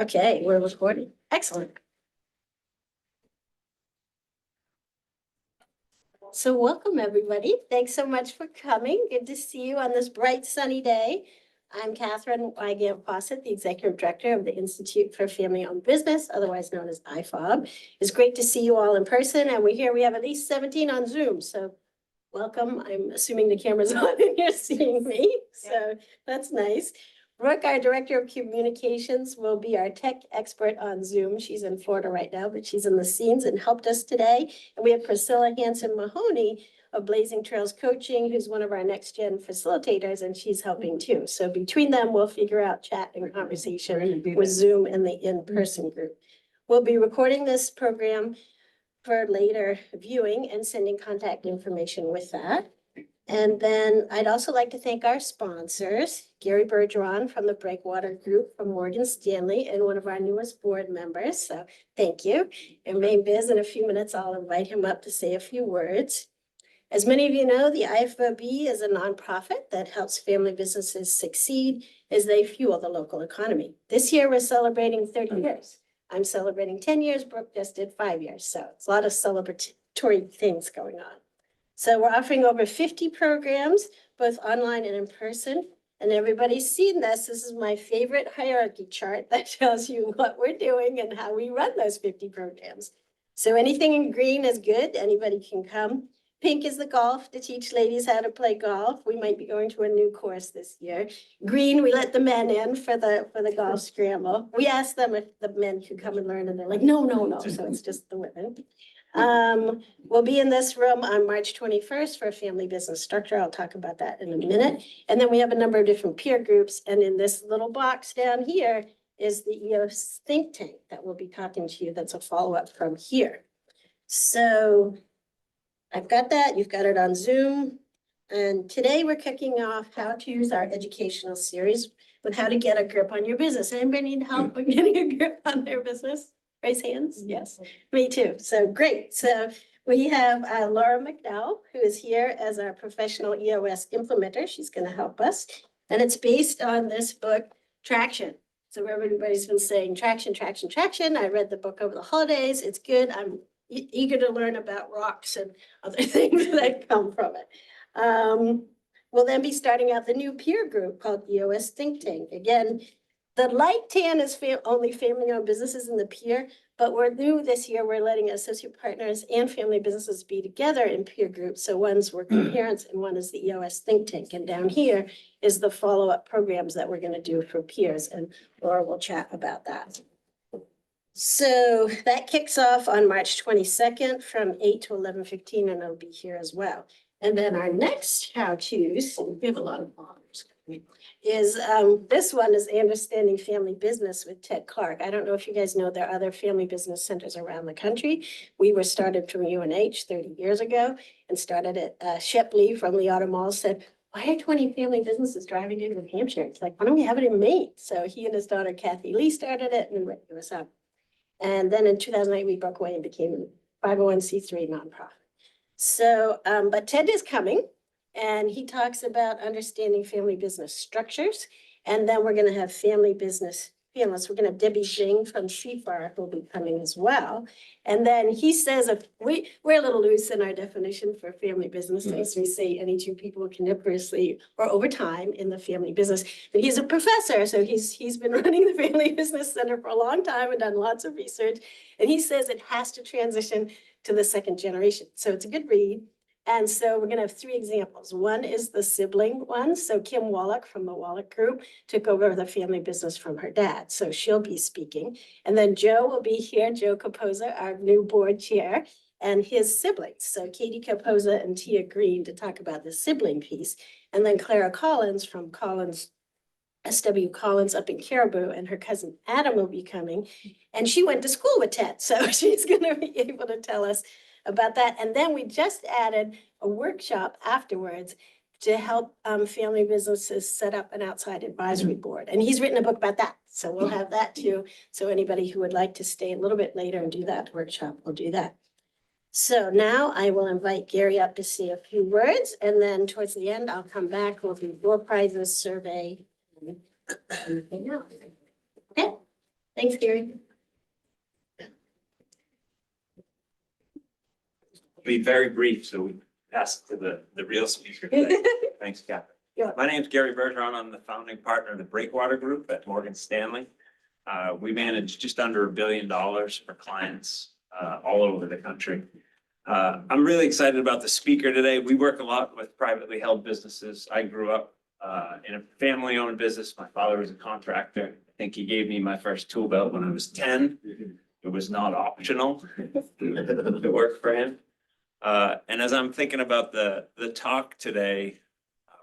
Okay, we're recording. Excellent. So welcome, everybody. Thanks so much for coming. Good to see you on this bright, sunny day. I'm Catherine Wygant Fawcett, the Executive Director of the Institute for Family-Owned Business, otherwise known as IFOB. It's great to see you all in person, and we have at least 17 on Zoom, so welcome. I'm assuming the camera's on and you're seeing me, so that's nice. Brooke, our Director of Communications, will be our tech expert on Zoom. She's in Florida right now, but she's in the scenes and helped us today. And we have Priscilla Hanson-Mahoney of Blazing Trails Coaching, who's one of our next gen facilitators, and she's helping too. So between them, we'll figure out chat and conversation with Zoom and the in-person group. We'll be recording this program for later viewing and sending contact information with that. And then I'd also like to thank our sponsors, Gary Bergeron from the Breakwater Group from Morgan Stanley and one of our newest board members. So thank you. And Main Biz, in a few minutes, I'll invite him up to say a few words. As many of you know, the IFOB is a nonprofit that helps family businesses succeed as they fuel the local economy. This year, we're celebrating 30 years. I'm celebrating 10 years. Brooke just did 5 years. So it's a lot of celebratory things going on. So we're offering over 50 programs, both online and in person. And everybody's seen this. This is my favorite hierarchy chart that tells you what we're doing and how we run those 50 programs. So anything in green is good. Anybody can come. Pink is the golf to teach ladies how to play golf. We might be going to a new course this year. Green, we let the men in for the golf scramble. We asked them if the men could come and learn, and they're like, no. So it's just the women. We'll be in this room on March 21st for a family business structure. I'll talk about that in a minute. And then we have a number of different peer groups. And in this little box down here is the EOS think tank that will be talking to you. That's a follow-up from here. So I've got that. You've got it on Zoom. And today we're kicking off how to use our educational series with how to get a grip on your business. Anybody need help with getting a grip on their business? Raise hands. Yes, me too. So great. So we have Laura McDowell, who is here as our professional EOS implementer. She's going to help us. And it's based on this book, Traction. So everybody's been saying traction, traction, traction. I read the book over the holidays. It's good. I'm eager to learn about rocks and other things that come from it. We'll then be starting out the new peer group called EOS Think Tank. Again, the light tan is only family-owned businesses in the peer, but we're new this year. We're letting associate partners and family businesses be together in peer groups. So one's working parents and one is the EOS Think Tank. And down here is the follow-up programs that we're going to do for peers. And Laura will chat about that. So that kicks off on March 22nd from 8 to 11:15, and I'll be here as well. And then our next how-tos, we have a lot of honors, is this one is Understanding Family Business with Ted Clark. I don't know if you guys know, there are other family business centers around the country. We were started from UNH 30 years ago and started at Shipley from Leota Mall said, why are 20 family businesses driving into New Hampshire? It's like, why don't we have it in Maine? So he and his daughter, Kathy Lee, started it and it was up. And then in 2008, we broke away and became a 501c3 nonprofit. So, but Ted is coming and he talks about understanding family business structures. And then we're going to have family business panelists. We're going to have Debbie Jing from CFAR who will be coming as well. And then he says, we're a little loose in our definition for family business. We say any two people continuously or over time in the family business. But he's a professor, so he's been running the Family Business Center for a long time and done lots of research. And he says it has to transition to the second generation. So it's a good read. And so we're going to have 3 examples. One is the sibling one. So Kim Wallach from the Wallach Group took over the family business from her dad. So she'll be speaking. And then Joe will be here, Joe Capoza, our new board chair, and his siblings. So Katie Capoza and Tia Green to talk about the sibling piece. And then Clara Collins from SW Collins up in Caribou, and her cousin Adam will be coming. And she went to school with Ted. So she's going to be able to tell us about that. And then we just added a workshop afterwards to help family businesses set up an outside advisory board. And he's written a book about that. So we'll have that too. So anybody who would like to stay a little bit later and do that workshop will do that. So now I will invite Gary up to say a few words. And then towards the end, I'll come back. We'll do door prizes, survey, and anything else. Okay. Thanks, Gary. I'll be very brief, so we pass to the real speaker today. Thanks, Catherine. Yeah. My name is Gary Bergeron. I'm the founding partner of the Breakwater Group at Morgan Stanley. We manage just under $1 billion for clients all over the country. I'm really excited about the speaker today. We work a lot with privately held businesses. I grew up in a family-owned business. My father was a contractor. I think he gave me my first tool belt when I was 10. It was not optional to work for him. And as I'm thinking about the talk today,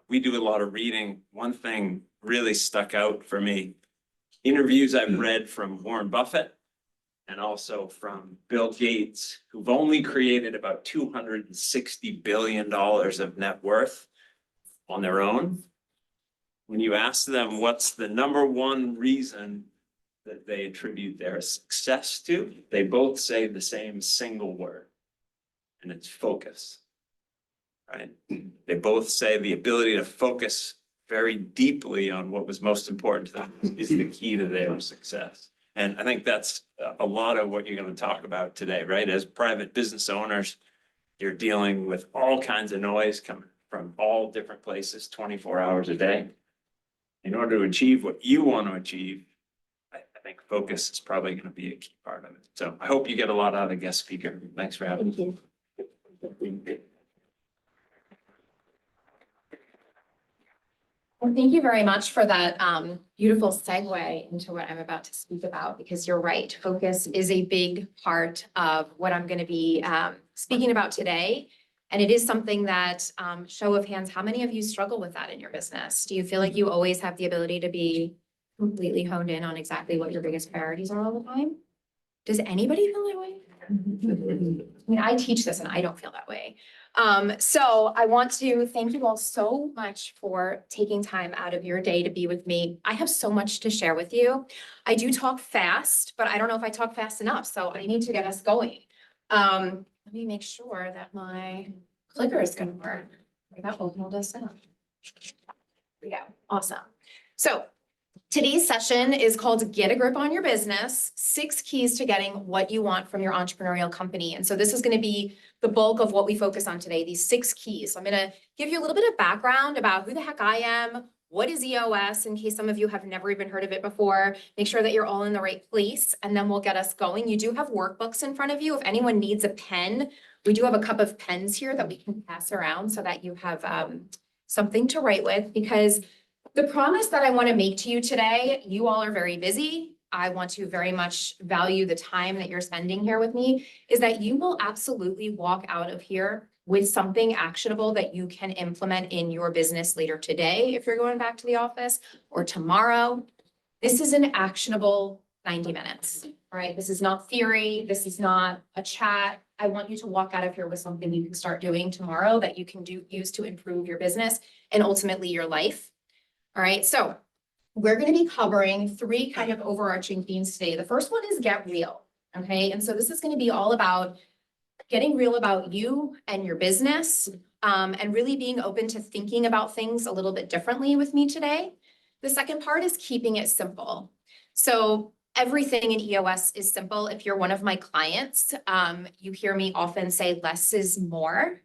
we do a lot of reading. One thing really stuck out for me. Interviews I've read from Warren Buffett and also from Bill Gates, who've only created about $260 billion of net worth on their own. When you ask them what's the number one reason that they attribute their success to, they both say the same single word, and it's focus, right? They both say the ability to focus very deeply on what was most important to them is the key to their success. And I think that's a lot of what you're going to talk about today, right? As private business owners, you're dealing with all kinds of noise coming from all different places, 24 hours a day. In order to achieve what you want to achieve, I think focus is probably going to be a key part of it. So I hope you get a lot out of the guest speaker. Thanks for having me. Thank you. Well, thank you very much for that beautiful segue into what I'm about to speak about, because you're right. Focus is a big part of what I'm going to be speaking about today. And it is something that, show of hands, how many of you struggle with that in your business? Do you feel like you always have the ability to be completely honed in on exactly what your biggest priorities are all the time? Does anybody feel that way? I mean, I teach this and I don't feel that way. So I want to thank you all so much for taking time out of your day to be with me. I have so much to share with you. I do talk fast, but I don't know if I talk fast enough, so I need to get us going. Let me make sure that my clicker is gonna work. That will hold us up. Here we go. Awesome. So today's session is called Get a Grip on Your Business, 6 Keys to Getting What You Want from Your Entrepreneurial Company. And so this is going to be the bulk of what we focus on today, these 6 keys. So I'm going to give you a little bit of background about who the heck I am, what is EOS, in case some of you have never even heard of it before, make sure that you're all in the right place, and then we'll get us going. You do have workbooks in front of you. If anyone needs a pen, we do have a cup of pens here that we can pass around so that you have something to write with, because the promise that I want to make to you today, you all are very busy. I want to very much value the time that you're spending here with me, is that you will absolutely walk out of here with something actionable that you can implement in your business later today, if you're going back to the office, or tomorrow. This is an actionable 90 minutes, all right? This is not theory. This is not a chat. I want you to walk out of here with something you can start doing tomorrow that you can use to improve your business and ultimately your life. All right, so we're going to be covering 3 kind of overarching themes today. The first one is get real, okay? And so this is going to be all about getting real about you and your business, and really being open to thinking about things a little bit differently with me today. The second part is keeping it simple. So everything in EOS is simple. If you're one of my clients, you hear me often say less is more.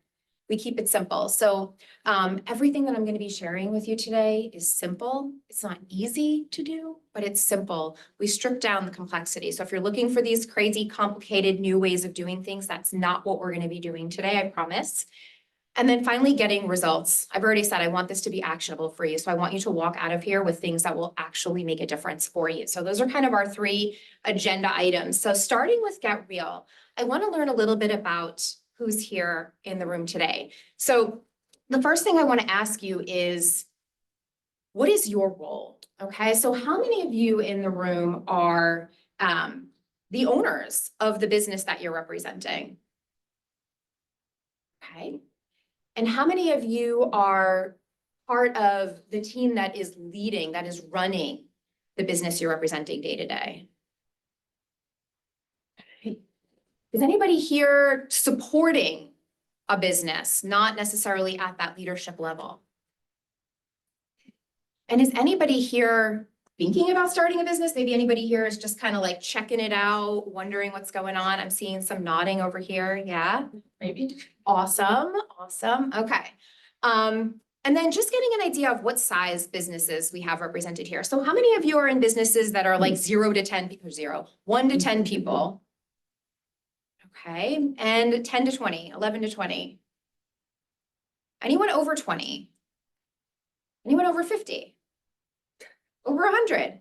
We keep it simple. So everything that I'm going to be sharing with you today is simple. It's not easy to do, but it's simple. We strip down the complexity. So if you're looking for these crazy, complicated new ways of doing things, that's not what we're going to be doing today, I promise. And then finally, getting results. I've already said I want this to be actionable for you. So I want you to walk out of here with things that will actually make a difference for you. So those are kind of our 3 agenda items. So starting with get real, I want to learn a little bit about who's here in the room today. So the first thing I want to ask you is, what is your role? Okay, so how many of you in the room are the owners of the business that you're representing? Okay, and how many of you are part of the team that is leading, that is running the business you're representing day to day? Is anybody here supporting a business, not necessarily at that leadership level? And is anybody here thinking about starting a business. Maybe anybody here is just kind of like checking it out, wondering what's going on. I'm seeing some nodding over here. Yeah, maybe. Awesome, awesome. Okay. And then just getting an idea of what size businesses we have represented here. So how many of you are in businesses that are like 0 to 10 people, 1 to 10 people? Okay, and 10 to 20, 11 to 20. Anyone over 20? Anyone over 50? Over 100?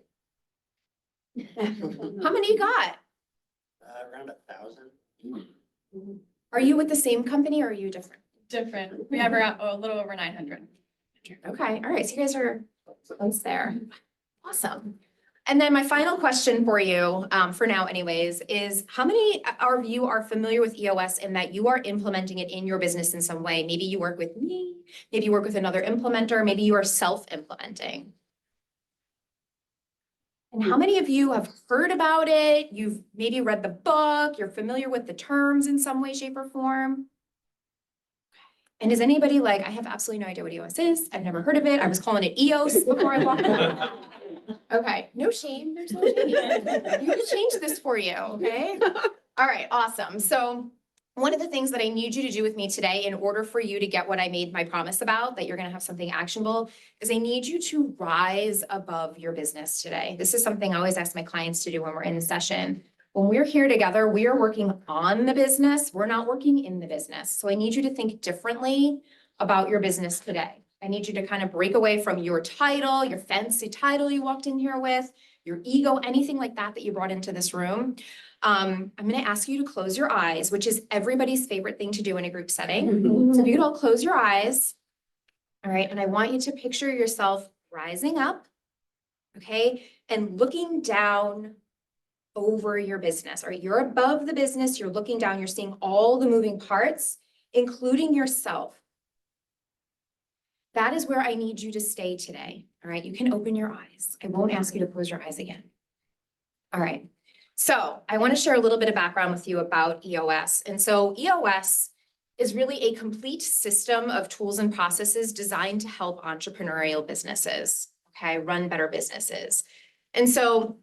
How many you got? Around 1,000. Are you with the same company or are you different? Different. We have around a little over 900. Okay, all right, so you guys are close there. Awesome. And then my final question for you, for now anyways, is how many of you are familiar with EOS in that you are implementing it in your business in some way? Maybe you work with me, maybe you work with another implementer, maybe you are self-implementing. And how many of you have heard about it? You've maybe read the book, you're familiar with the terms in some way, shape, or form? And is anybody like, I have absolutely no idea what EOS is. I've never heard of it. I was calling it EOS before I walked in. Okay, no shame. There's no shame. You can change this for you, okay? All right, awesome. So one of the things that I need you to do with me today in order for you to get what I made my promise about, that you're gonna have something actionable, is I need you to rise above your business today. This is something I always ask my clients to do when we're in a session. When we're here together, we are working on the business. We're not working in the business. So I need you to think differently about your business today. I need you to kind of break away from your title, your fancy title you walked in here with, your ego, anything like that that you brought into this room. I'm going to ask you to close your eyes, which is everybody's favorite thing to do in a group setting. So if you could all close your eyes. All right. And I want you to picture yourself rising up, okay, and looking down over your business. All right, you're above the business, you're looking down, you're seeing all the moving parts, including yourself. That is where I need you to stay today. All right, you can open your eyes. I won't ask you to close your eyes again. All right, so I want to share a little bit of background with you about EOS. And so EOS is really a complete system of tools and processes designed to help entrepreneurial businesses, okay, run better businesses. And so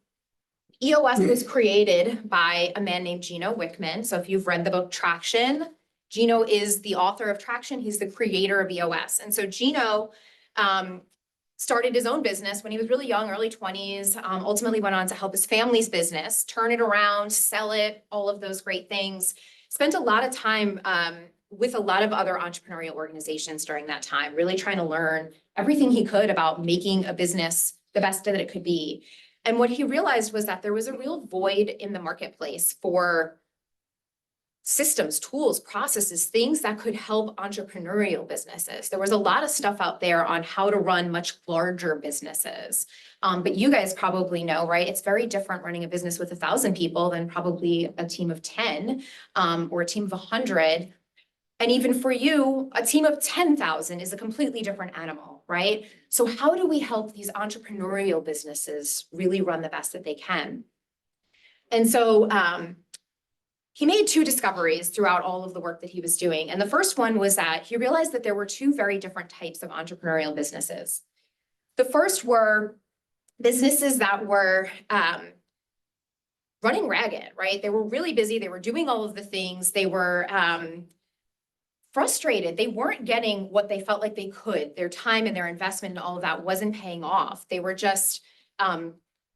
EOS was created by a man named Gino Wickman. So if you've read the book Traction, Gino is the author of Traction. He's the creator of EOS. And so Gino started his own business when he was really young, early 20s, ultimately went on to help his family's business, turn it around, sell it, all of those great things. Spent a lot of time with a lot of other entrepreneurial organizations during that time, really trying to learn everything he could about making a business the best that it could be. And what he realized was that there was a real void in the marketplace for systems, tools, processes, things that could help entrepreneurial businesses. There was a lot of stuff out there on how to run much larger businesses. But you guys probably know, right? It's very different running a business with 1,000 people than probably a team of 10 or a team of 100. And even for you, a team of 10,000 is a completely different animal, right? So how do we help these entrepreneurial businesses really run the best that they can? And so he made 2 discoveries throughout all of the work that he was doing. And the first one was that he realized that there were 2 very different types of entrepreneurial businesses. The first were businesses that were running ragged, right? They were really busy. They were doing all of the things. They were frustrated. They weren't getting what they felt like they could. Their time and their investment and all of that wasn't paying off. They were just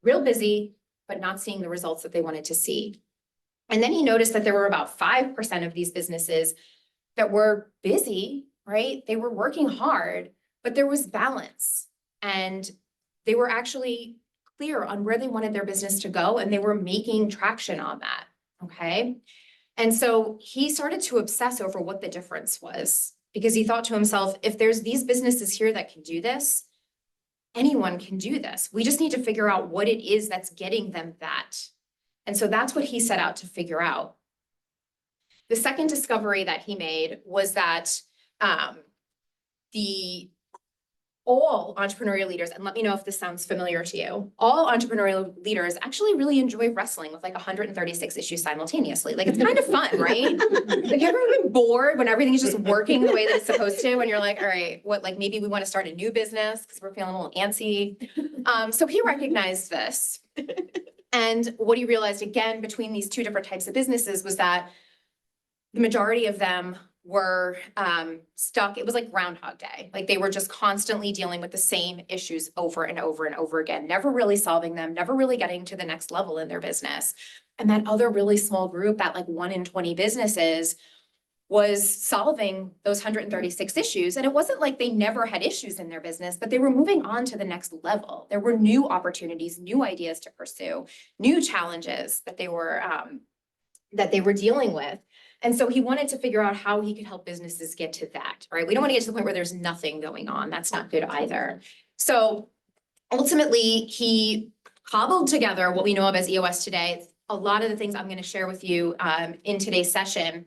real busy, but not seeing the results that they wanted to see. And then he noticed that there were about 5% of these businesses that were busy, right? They were working hard, but there was balance. And they were actually clear on where they wanted their business to go, and they were making traction on that, okay? And so he started to obsess over what the difference was, because he thought to himself, if there's these businesses here that can do this, anyone can do this. We just need to figure out what it is that's getting them that. And so that's what he set out to figure out. The second discovery that he made was that the all entrepreneurial leaders, and let me know if this sounds familiar to you, all entrepreneurial leaders actually really enjoy wrestling with like 136 issues simultaneously. Like it's kind of fun, right? Like you ever been bored when everything's just working the way that it's supposed to, and you're like, all right, what, like maybe we want to start a new business because we're feeling a little antsy. So he recognized this. And what he realized again between these two different types of businesses was that the majority of them were stuck. It was like Groundhog Day. Like they were just constantly dealing with the same issues over and over and over again, never really solving them, never really getting to the next level in their business. And that other really small group, that like 1 in 20 businesses, was solving those 136 issues. And it wasn't like they never had issues in their business, but they were moving on to the next level. There were new opportunities, new ideas to pursue, new challenges that they were dealing with. And so he wanted to figure out how he could help businesses get to that, right? We don't want to get to the point where there's nothing going on. That's not good either. So ultimately, he cobbled together what we know of as EOS today. A lot of the things I'm going to share with you in today's session.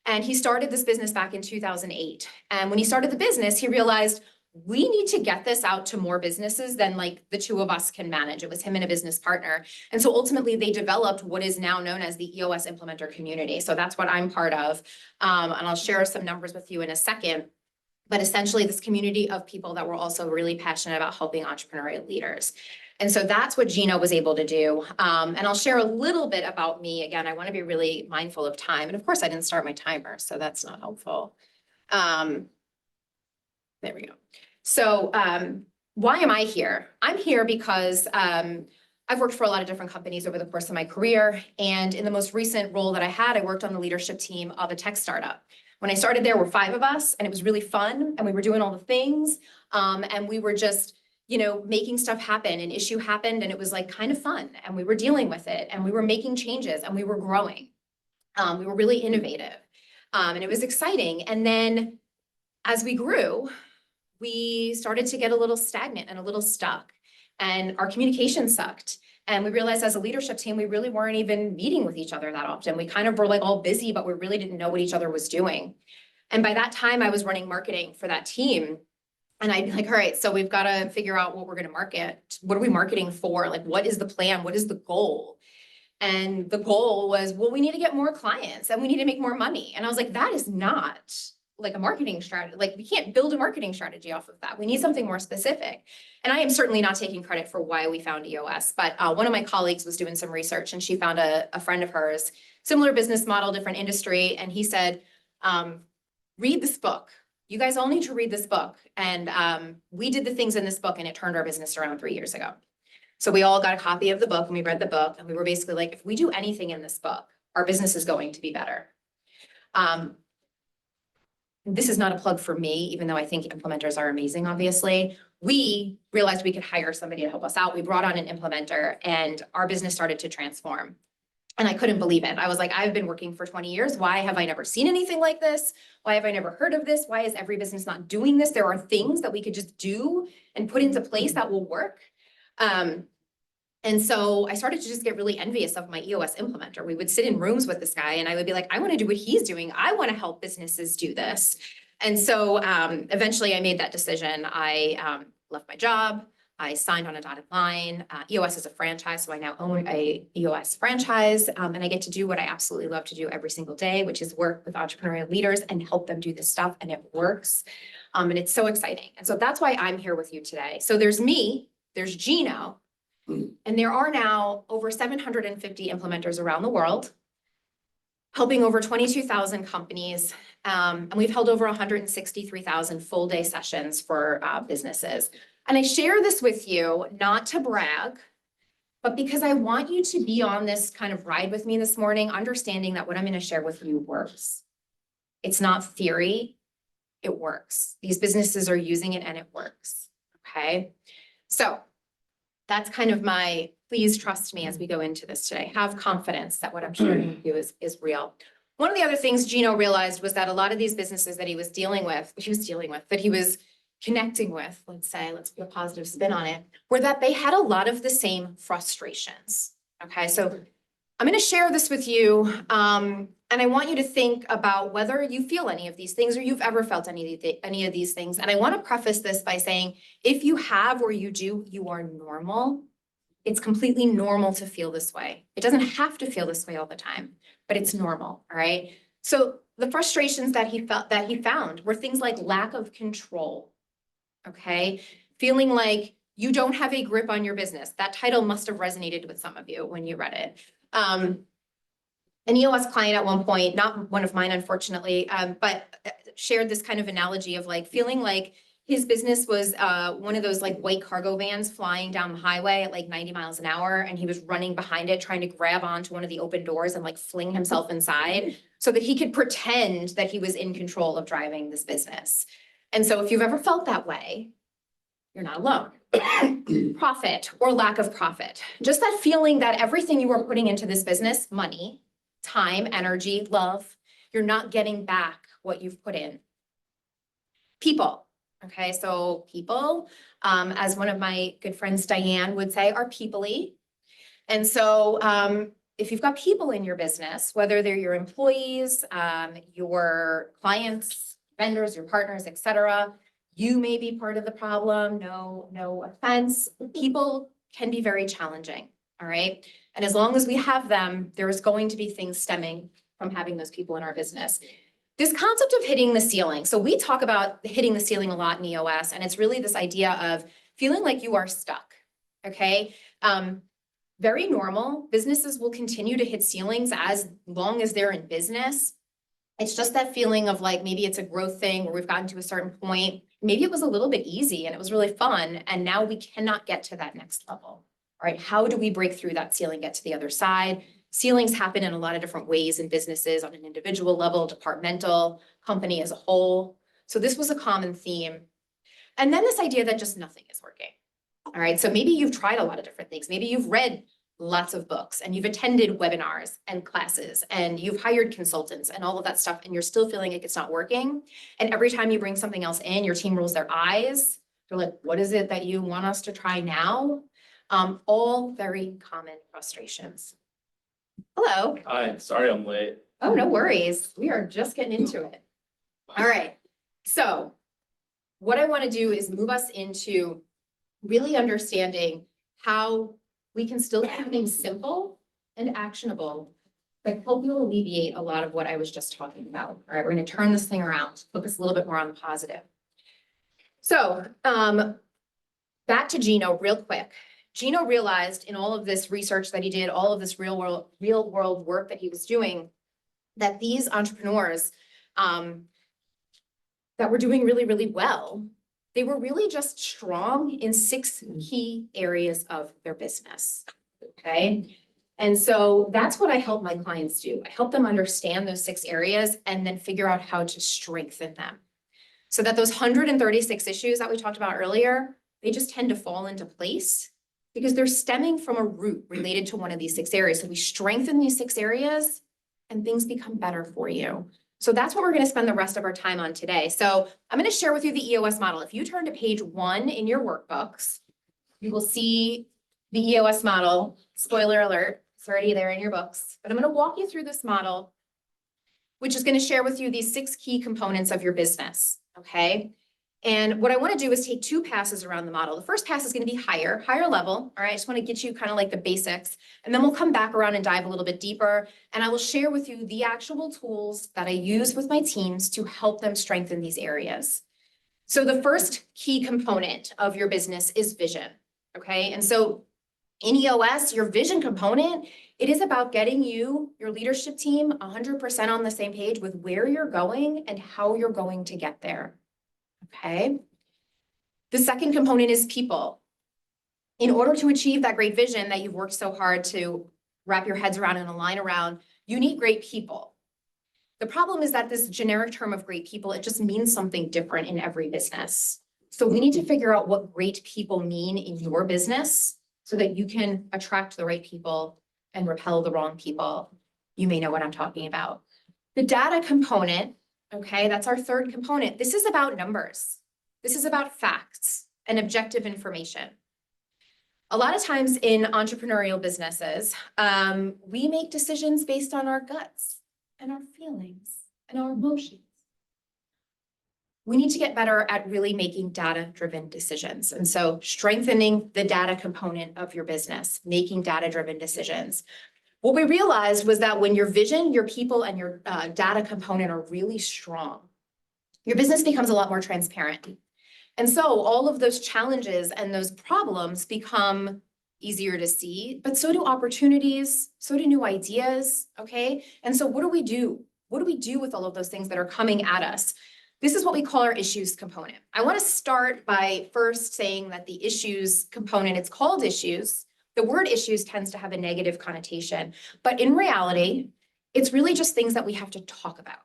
And he started this business back in 2008. And when he started the business, he realized we need to get this out to more businesses than like the two of us can manage. It was him and a business partner. And so ultimately they developed what is now known as the EOS Implementer community. So that's what I'm part of. And I'll share some numbers with you in a second. But essentially this community of people that were also really passionate about helping entrepreneurial leaders. And so that's what Gino was able to do. And I'll share a little bit about me. Again, I want to be really mindful of time. And of course I didn't start my timer, so that's not helpful. There we go. So why am I here? I'm here because I've worked for a lot of different companies over the course of my career. And in the most recent role that I had, I worked on the leadership team of a tech startup. When I started, there were 5 of us, and it was really fun, and we were doing all the things, and we were just, you know, making stuff happen. An issue happened, and it was like kind of fun, and we were dealing with it, and we were making changes, and we were growing. We were really innovative, and it was exciting. And then as we grew, we started to get a little stagnant and a little stuck, and our communication sucked. And we realized as a leadership team, we really weren't even meeting with each other that often. We kind of were like all busy, but we really didn't know what each other was doing. And by that time, I was running marketing for that team. And I'd be like, all right, so we've got to figure out what we're going to market. What are we marketing for? Like, what is the plan? What is the goal? And the goal was, well, we need to get more clients and we need to make more money. And I was like, that is not like a marketing strategy. Like we can't build a marketing strategy off of that. We need something more specific. And I am certainly not taking credit for why we found EOS, but one of my colleagues was doing some research and she found a friend of hers, similar business model, different industry. And he said, read this book. You guys all need to read this book. And we did the things in this book and it turned our business around 3 years ago. So we all got a copy of the book and we read the book and we were basically like, if we do anything in this book, our business is going to be better. This is not a plug for me, even though I think implementers are amazing, obviously. We realized we could hire somebody to help us out. We brought on an implementer and our business started to transform. And I couldn't believe it. I was like, I've been working for 20 years. Why have I never seen anything like this? Why have I never heard of this? Why is every business not doing this? There are things that we could just do and put into place that will work. And so I started to just get really envious of my EOS implementer. We would sit in rooms with this guy and I would be like, I want to do what he's doing. I want to help businesses do this. And so eventually I made that decision. I left my job. I signed on a dotted line. EOS is a franchise, so I now own a EOS franchise. And I get to do what I absolutely love to do every single day, which is work with entrepreneurial leaders and help them do this stuff. And it works. And it's so exciting. And so that's why I'm here with you today. So there's me, there's Gino. And there are now over 750 implementers around the world, helping over 22,000 companies. And we've held over 163,000 full day sessions for businesses. And I share this with you, not to brag, but because I want you to be on this kind of ride with me this morning, understanding that what I'm going to share with you works. It's not theory, it works. These businesses are using it and it works, okay? So that's kind of my, please trust me as we go into this today. Have confidence that what I'm sharing with you is real. One of the other things Gino realized was that a lot of these businesses that he was connecting with, let's say, let's put a positive spin on it, were that they had a lot of the same frustrations. Okay, so I'm going to share this with you. And I want you to think about whether you feel any of these things or you've ever felt any of these things. And I want to preface this by saying, if you have or you do, you are normal. It's completely normal to feel this way. It doesn't have to feel this way all the time, but it's normal, all right? So the frustrations that he found were things like lack of control, okay? Feeling like you don't have a grip on your business. That title must have resonated with some of you when you read it. An EOS client at one point, not one of mine, unfortunately, but shared this kind of analogy of like feeling like his business was one of those like white cargo vans flying down the highway at like 90 miles an hour. And he was running behind it, trying to grab onto one of the open doors and like fling himself inside so that he could pretend that he was in control of driving this business. And so if you've ever felt that way, you're not alone. Profit or lack of profit. Just that feeling that everything you are putting into this business, money, time, energy, love, you're not getting back what you've put in. People, okay, so people, as one of my good friends, Diane, would say, are people-y. And so if you've got people in your business, whether they're your employees, your clients, vendors, your partners, et cetera, you may be part of the problem, no offense. People can be very challenging, all right? And as long as we have them, there's going to be things stemming from having those people in our business. This concept of hitting the ceiling. So we talk about hitting the ceiling a lot in EOS, and it's really this idea of feeling like you are stuck, okay? Very normal. Businesses will continue to hit ceilings as long as they're in business. It's just that feeling of like, maybe it's a growth thing where we've gotten to a certain point. Maybe it was a little bit easy and it was really fun, and now we cannot get to that next level. All right, how do we break through that ceiling, get to the other side? Ceilings happen in a lot of different ways in businesses, on an individual level, departmental, company as a whole. So this was a common theme. And then this idea that just nothing is working. All right, so maybe you've tried a lot of different things. Maybe you've read lots of books and you've attended webinars and classes and you've hired consultants and all of that stuff, and you're still feeling like it's not working. And every time you bring something else in, your team rolls their eyes. They're like, what is it that you want us to try now? All very common frustrations. Hello. Hi, sorry I'm late. Oh, no worries. We are just getting into it. All right. So what I want to do is move us into really understanding how we can still keep things simple and actionable, but hope you'll alleviate a lot of what I was just talking about. All right, we're going to turn this thing around, focus a little bit more on the positive. So back to Gino real quick. Gino realized in all of this research that he did, all of this real world work that he was doing, that these entrepreneurs that were doing really, really well, they were really just strong in 6 key areas of their business, okay? And so that's what I help my clients do. I help them understand those 6 areas and then figure out how to strengthen them. So that those 136 issues that we talked about earlier, they just tend to fall into place because they're stemming from a root related to one of these 6 areas. So we strengthen these 6 areas and things become better for you. So that's what we're going to spend the rest of our time on today. So I'm going to share with you the EOS model. If you turn to page 1 in your workbooks, you will see the EOS model. Spoiler alert, it's already there in your books. But I'm going to walk you through this model, which is going to share with you these 6 key components of your business, okay? And what I want to do is take 2 passes around the model. The first pass is going to be higher level. All right, I just want to get you kind of like the basics. And then we'll come back around and dive a little bit deeper. And I will share with you the actual tools that I use with my teams to help them strengthen these areas. So the first key component of your business is vision. Okay, and so in EOS, your vision component, it is about getting you, your leadership team, 100% on the same page with where you're going and how you're going to get there. Okay. The second component is people. In order to achieve that great vision that you've worked so hard to wrap your heads around and align around, you need great people. The problem is that this generic term of great people, it just means something different in every business. So we need to figure out what great people mean in your business so that you can attract the right people and repel the wrong people. You may know what I'm talking about. The data component, okay, that's our third component. This is about numbers. This is about facts and objective information. A lot of times in entrepreneurial businesses, we make decisions based on our guts. and our feelings and our emotions. We need to get better at really making data-driven decisions. And so strengthening the data component of your business, making data-driven decisions. What we realized was that when your vision, your people, and your data component are really strong, your business becomes a lot more transparent. And so all of those challenges and those problems become easier to see, but so do opportunities, so do new ideas, okay? And so what do we do? What do we do with all of those things that are coming at us? This is what we call our issues component. I want to start by first saying that the issues component, it's called issues. The word issues tends to have a negative connotation, but in reality, it's really just things that we have to talk about.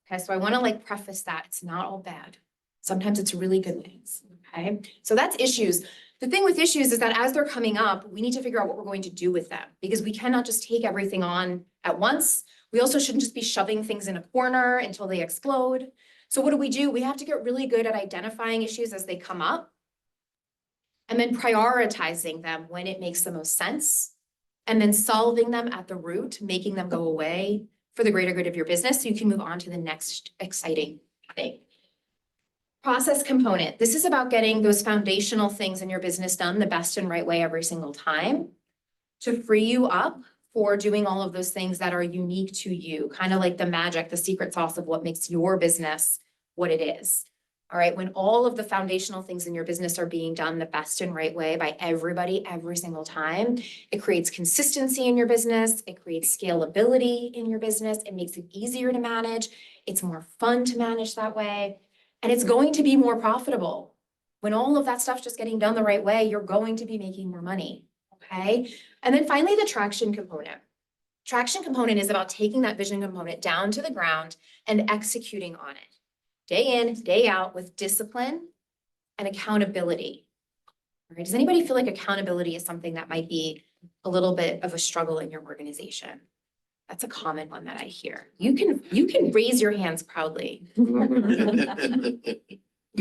Okay, so I want to like preface that it's not all bad. Sometimes it's really good things, okay? So that's issues. The thing with issues is that as they're coming up, we need to figure out what we're going to do with them because we cannot just take everything on at once. We also shouldn't just be shoving things in a corner until they explode. So what do? We have to get really good at identifying issues as they come up and then prioritizing them when it makes the most sense and then solving them at the root, making them go away for the greater good of your business so you can move on to the next exciting thing. Process component. This is about getting those foundational things in your business done the best and right way every single time to free you up for doing all of those things that are unique to you, kind of like the magic, the secret sauce of what makes your business what it is. All right, when all of the foundational things in your business are being done the best and right way by everybody every single time, it creates consistency in your business, it creates scalability in your business, it makes it easier to manage, it's more fun to manage that way. And it's going to be more profitable. When all of that stuff's just getting done the right way, you're going to be making more money, okay? And then finally, the traction component. Traction component is about taking that vision component down to the ground and executing on it. Day in, day out with discipline and accountability. All right, does anybody feel like accountability is something that might be a little bit of a struggle in your organization? That's a common one that I hear. You can raise your hands proudly. You're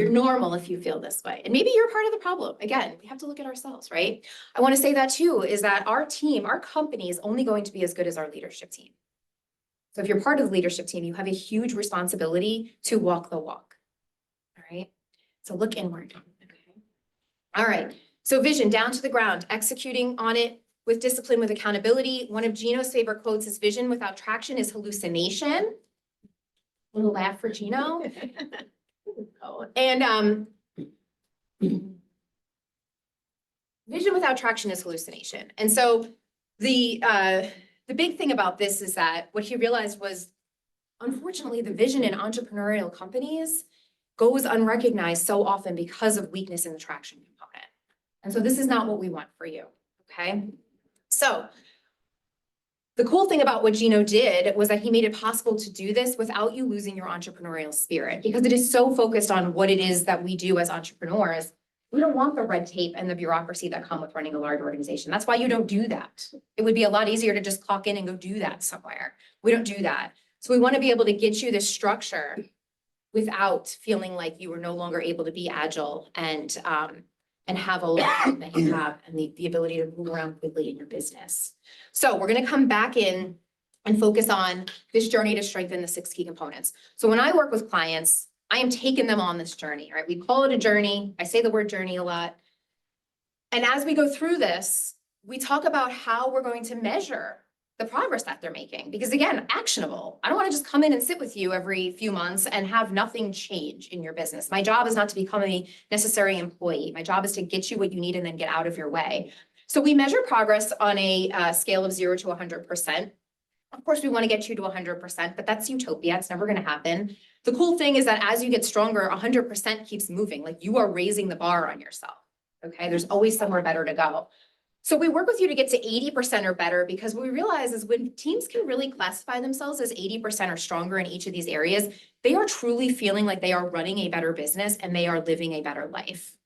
normal if you feel this way. And maybe you're part of the problem. Again, we have to look at ourselves, right? I want to say that too, is that our team, our company is only going to be as good as our leadership team. So if you're part of the leadership team, you have a huge responsibility to walk the walk. All right. So look inward. Okay. All right. So vision down to the ground, executing on it with discipline, with accountability. One of Gino's favorite quotes is vision without traction is hallucination. A little laugh for Gino. And vision without traction is hallucination. And so the big thing about this is that what he realized was, unfortunately, the vision in entrepreneurial companies goes unrecognized so often because of weakness in the traction component. And so this is not what we want for you, okay? So the cool thing about what Gino did was that he made it possible to do this without you losing your entrepreneurial spirit, because it is so focused on what it is that we do as entrepreneurs. We don't want the red tape and the bureaucracy that come with running a large organization. That's why you don't do that. It would be a lot easier to just clock in and go do that somewhere. We don't do that. So we want to be able to get you this structure without feeling like you are no longer able to be agile and have all that you have and the ability to move around quickly in your business. So we're going to come back in and focus on this journey to strengthen the 6 key components. So when I work with clients, I am taking them on this journey, right? We call it a journey. I say the word journey a lot. And as we go through this, we talk about how we're going to measure the progress that they're making. Because again, actionable. I don't want to just come in and sit with you every few months and have nothing change in your business. My job is not to become a necessary employee. My job is to get you what you need and then get out of your way. So we measure progress on a scale of 0 to 100%. Of course, we want to get you to 100%, but that's utopia. It's never going to happen. The cool thing is that as you get stronger, 100% keeps moving. Like you are raising the bar on yourself. Okay, there's always somewhere better to go. So we work with you to get to 80% or better, because what we realize is when teams can really classify themselves as 80% or stronger in each of these areas, they are truly feeling like they are running a better business and they are living a better life.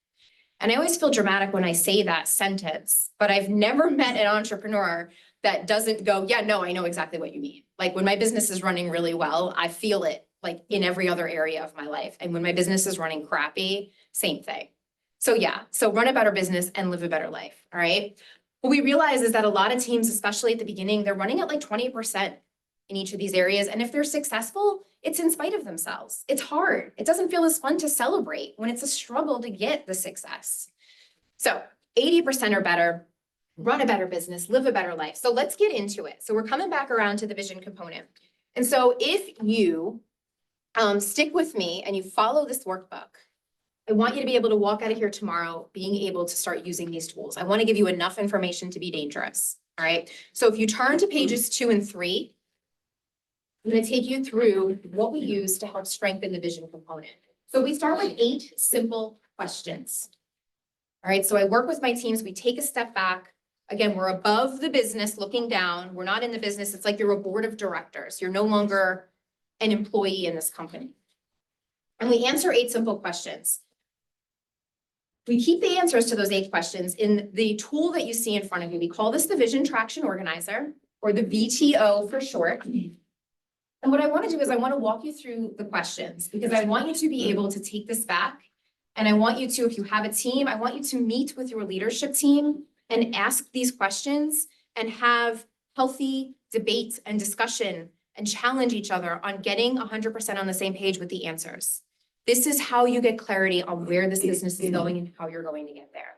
And I always feel dramatic when I say that sentence, but I've never met an entrepreneur that doesn't go, yeah, no, I know exactly what you mean. Like when my business is running really well, I feel it like in every other area of my life. And when my business is running crappy, same thing. So yeah, so run a better business and live a better life, all right? What we realize is that a lot of teams, especially at the beginning, they're running at like 20%. in each of these areas. And if they're successful, it's in spite of themselves. It's hard. It doesn't feel as fun to celebrate when it's a struggle to get the success. So 80% or better, run a better business, live a better life. So let's get into it. So we're coming back around to the vision component. And so if you stick with me and you follow this workbook, I want you to be able to walk out of here tomorrow being able to start using these tools. I want to give you enough information to be dangerous. All right. So if you turn to pages 2 and 3, I'm going to take you through what we use to help strengthen the vision component. So we start with 8 simple questions. All right. So I work with my teams. We take a step back. Again, we're above the business looking down. We're not in the business. It's like you're a board of directors. You're no longer an employee in this company. And we answer 8 simple questions. We keep the answers to those 8 questions in the tool that you see in front of you. We call this the Vision Traction Organizer, or the VTO for short. And what I want to do is I want to walk you through the questions because I want you to be able to take this back. And I want you to, if you have a team, I want you to meet with your leadership team and ask these questions and have healthy debate and discussion and challenge each other on getting 100% on the same page with the answers. This is how you get clarity on where this business is going and how you're going to get there.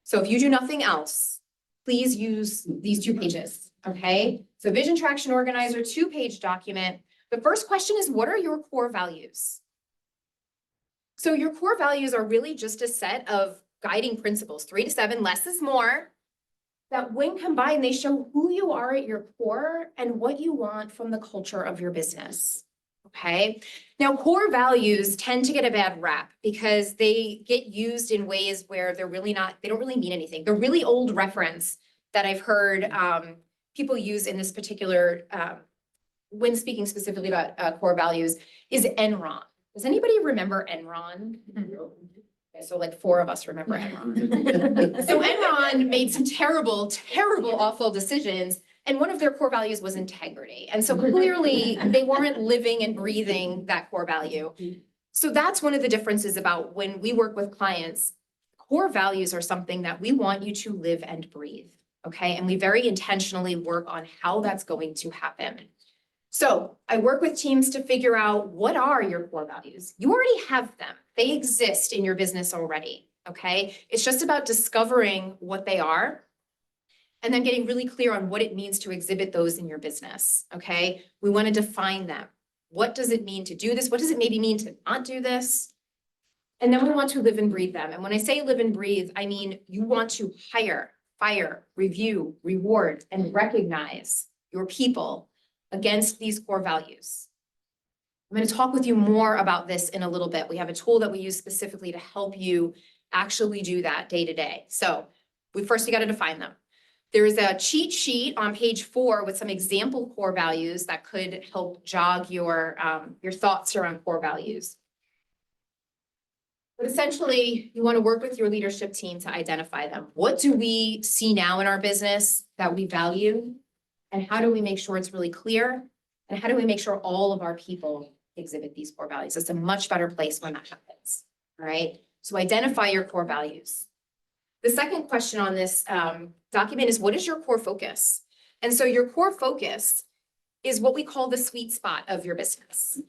So if you do nothing else, please use these 2 pages, okay? So Vision Traction Organizer, 2-page document. The first question is, what are your core values? So your core values are really just a set of guiding principles, 3 to 7, less is more, that when combined, they show who you are at your core and what you want from the culture of your business. Okay. Now, core values tend to get a bad rap because they get used in ways where they're really not, they don't really mean anything. The really old reference that I've heard people use in this particular, when speaking specifically about core values, is Enron. Does anybody remember Enron? Okay, so like 4 of us remember Enron. So Enron made some terrible, awful decisions. And one of their core values was integrity. And so clearly they weren't living and breathing that core value. So that's one of the differences about when we work with clients. Core values are something that we want you to live and breathe. Okay. And we very intentionally work on how that's going to happen. So I work with teams to figure out what are your core values. You already have them. They exist in your business already. Okay. It's just about discovering what they are and then getting really clear on what it means to exhibit those in your business, okay? We want to define them. What does it mean to do this? What does it maybe mean to not do this? And then we want to live and breathe them. And when I say live and breathe, I mean you want to hire, fire, review, reward, and recognize your people against these core values. I'm going to talk with you more about this in a little bit. We have a tool that we use specifically to help you actually do that day to day. So we got to define them. There is a cheat sheet on page 4 with some example core values that could help jog your thoughts around core values. But essentially, you want to work with your leadership team to identify them. What do we see now in our business that we value? And how do we make sure it's really clear? And how do we make sure all of our people exhibit these core values? It's a much better place when that happens. All right. So identify your core values. The second question on this document is, what is your core focus? And so your core focus is what we call the sweet spot of your business.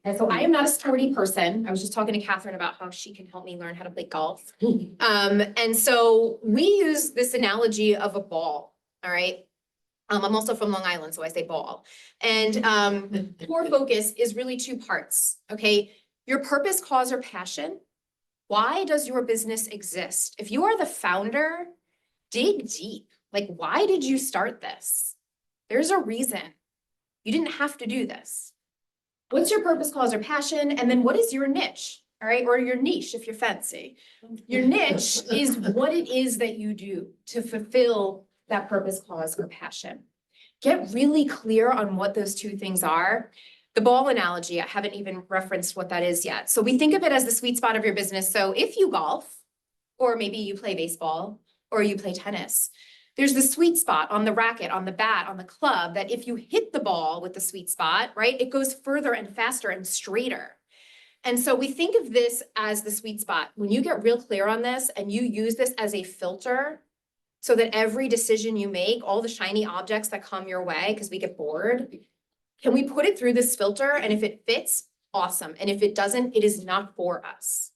And so I am not a sporty person. I was just talking to Catherine about how she can help me learn how to play golf. And so we use this analogy of a ball. All right. I'm also from Long Island, so I say ball. And core focus is really 2 parts. Okay. Your purpose, cause, or passion. Why does your business exist? If you are the founder, dig deep. Like, why did you start this? There's a reason. You didn't have to do this. What's your purpose, cause, or passion? And then what is your niche? All right, or your niche if you're fancy. Your niche is what it is that you do to fulfill that purpose, cause, or passion. Get really clear on what those 2 things are. The ball analogy, I haven't even referenced what that is yet. So we think of it as the sweet spot of your business. So if you golf, or maybe you play baseball, or you play tennis, there's the sweet spot on the racket, on the bat, on the club, that if you hit the ball with the sweet spot, right, it goes further and faster and straighter. And so we think of this as the sweet spot. When you get real clear on this and you use this as a filter so that every decision you make, all the shiny objects that come your way, because we get bored, Can we put it through this filter? And if it fits, awesome. And if it doesn't, it is not for us.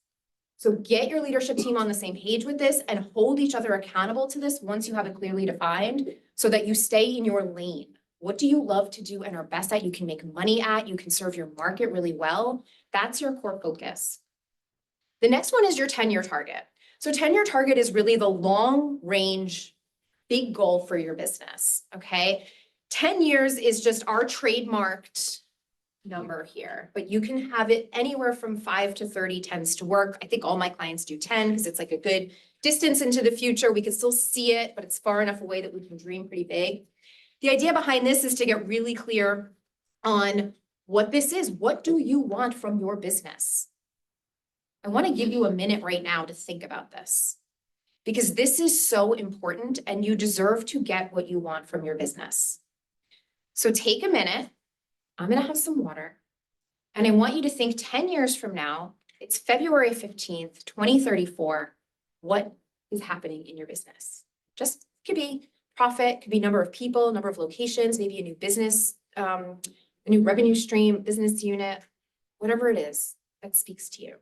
So get your leadership team on the same page with this and hold each other accountable to this once you have it clearly defined so that you stay in your lane. What do you love to do and are best at? You can make money at, you can serve your market really well. That's your core focus. The next one is your 10-year target. So 10-year target is really the long range, big goal for your business, okay? 10 years is just our trademarked number here, but you can have it anywhere from 5 to 30 tends to work. I think all my clients do 10 because it's like a good distance into the future. We can still see it, but it's far enough away that we can dream pretty big. The idea behind this is to get really clear on what this is. What do you want from your business? I want to give you a minute right now to think about this because this is so important and you deserve to get what you want from your business. So take a minute. I'm going to have some water and I want you to think 10 years from now, it's February 15th, 2034. What is happening in your business? Just could be profit, could be number of people, number of locations, maybe a new business, a new revenue stream, business unit, whatever it is that speaks to you.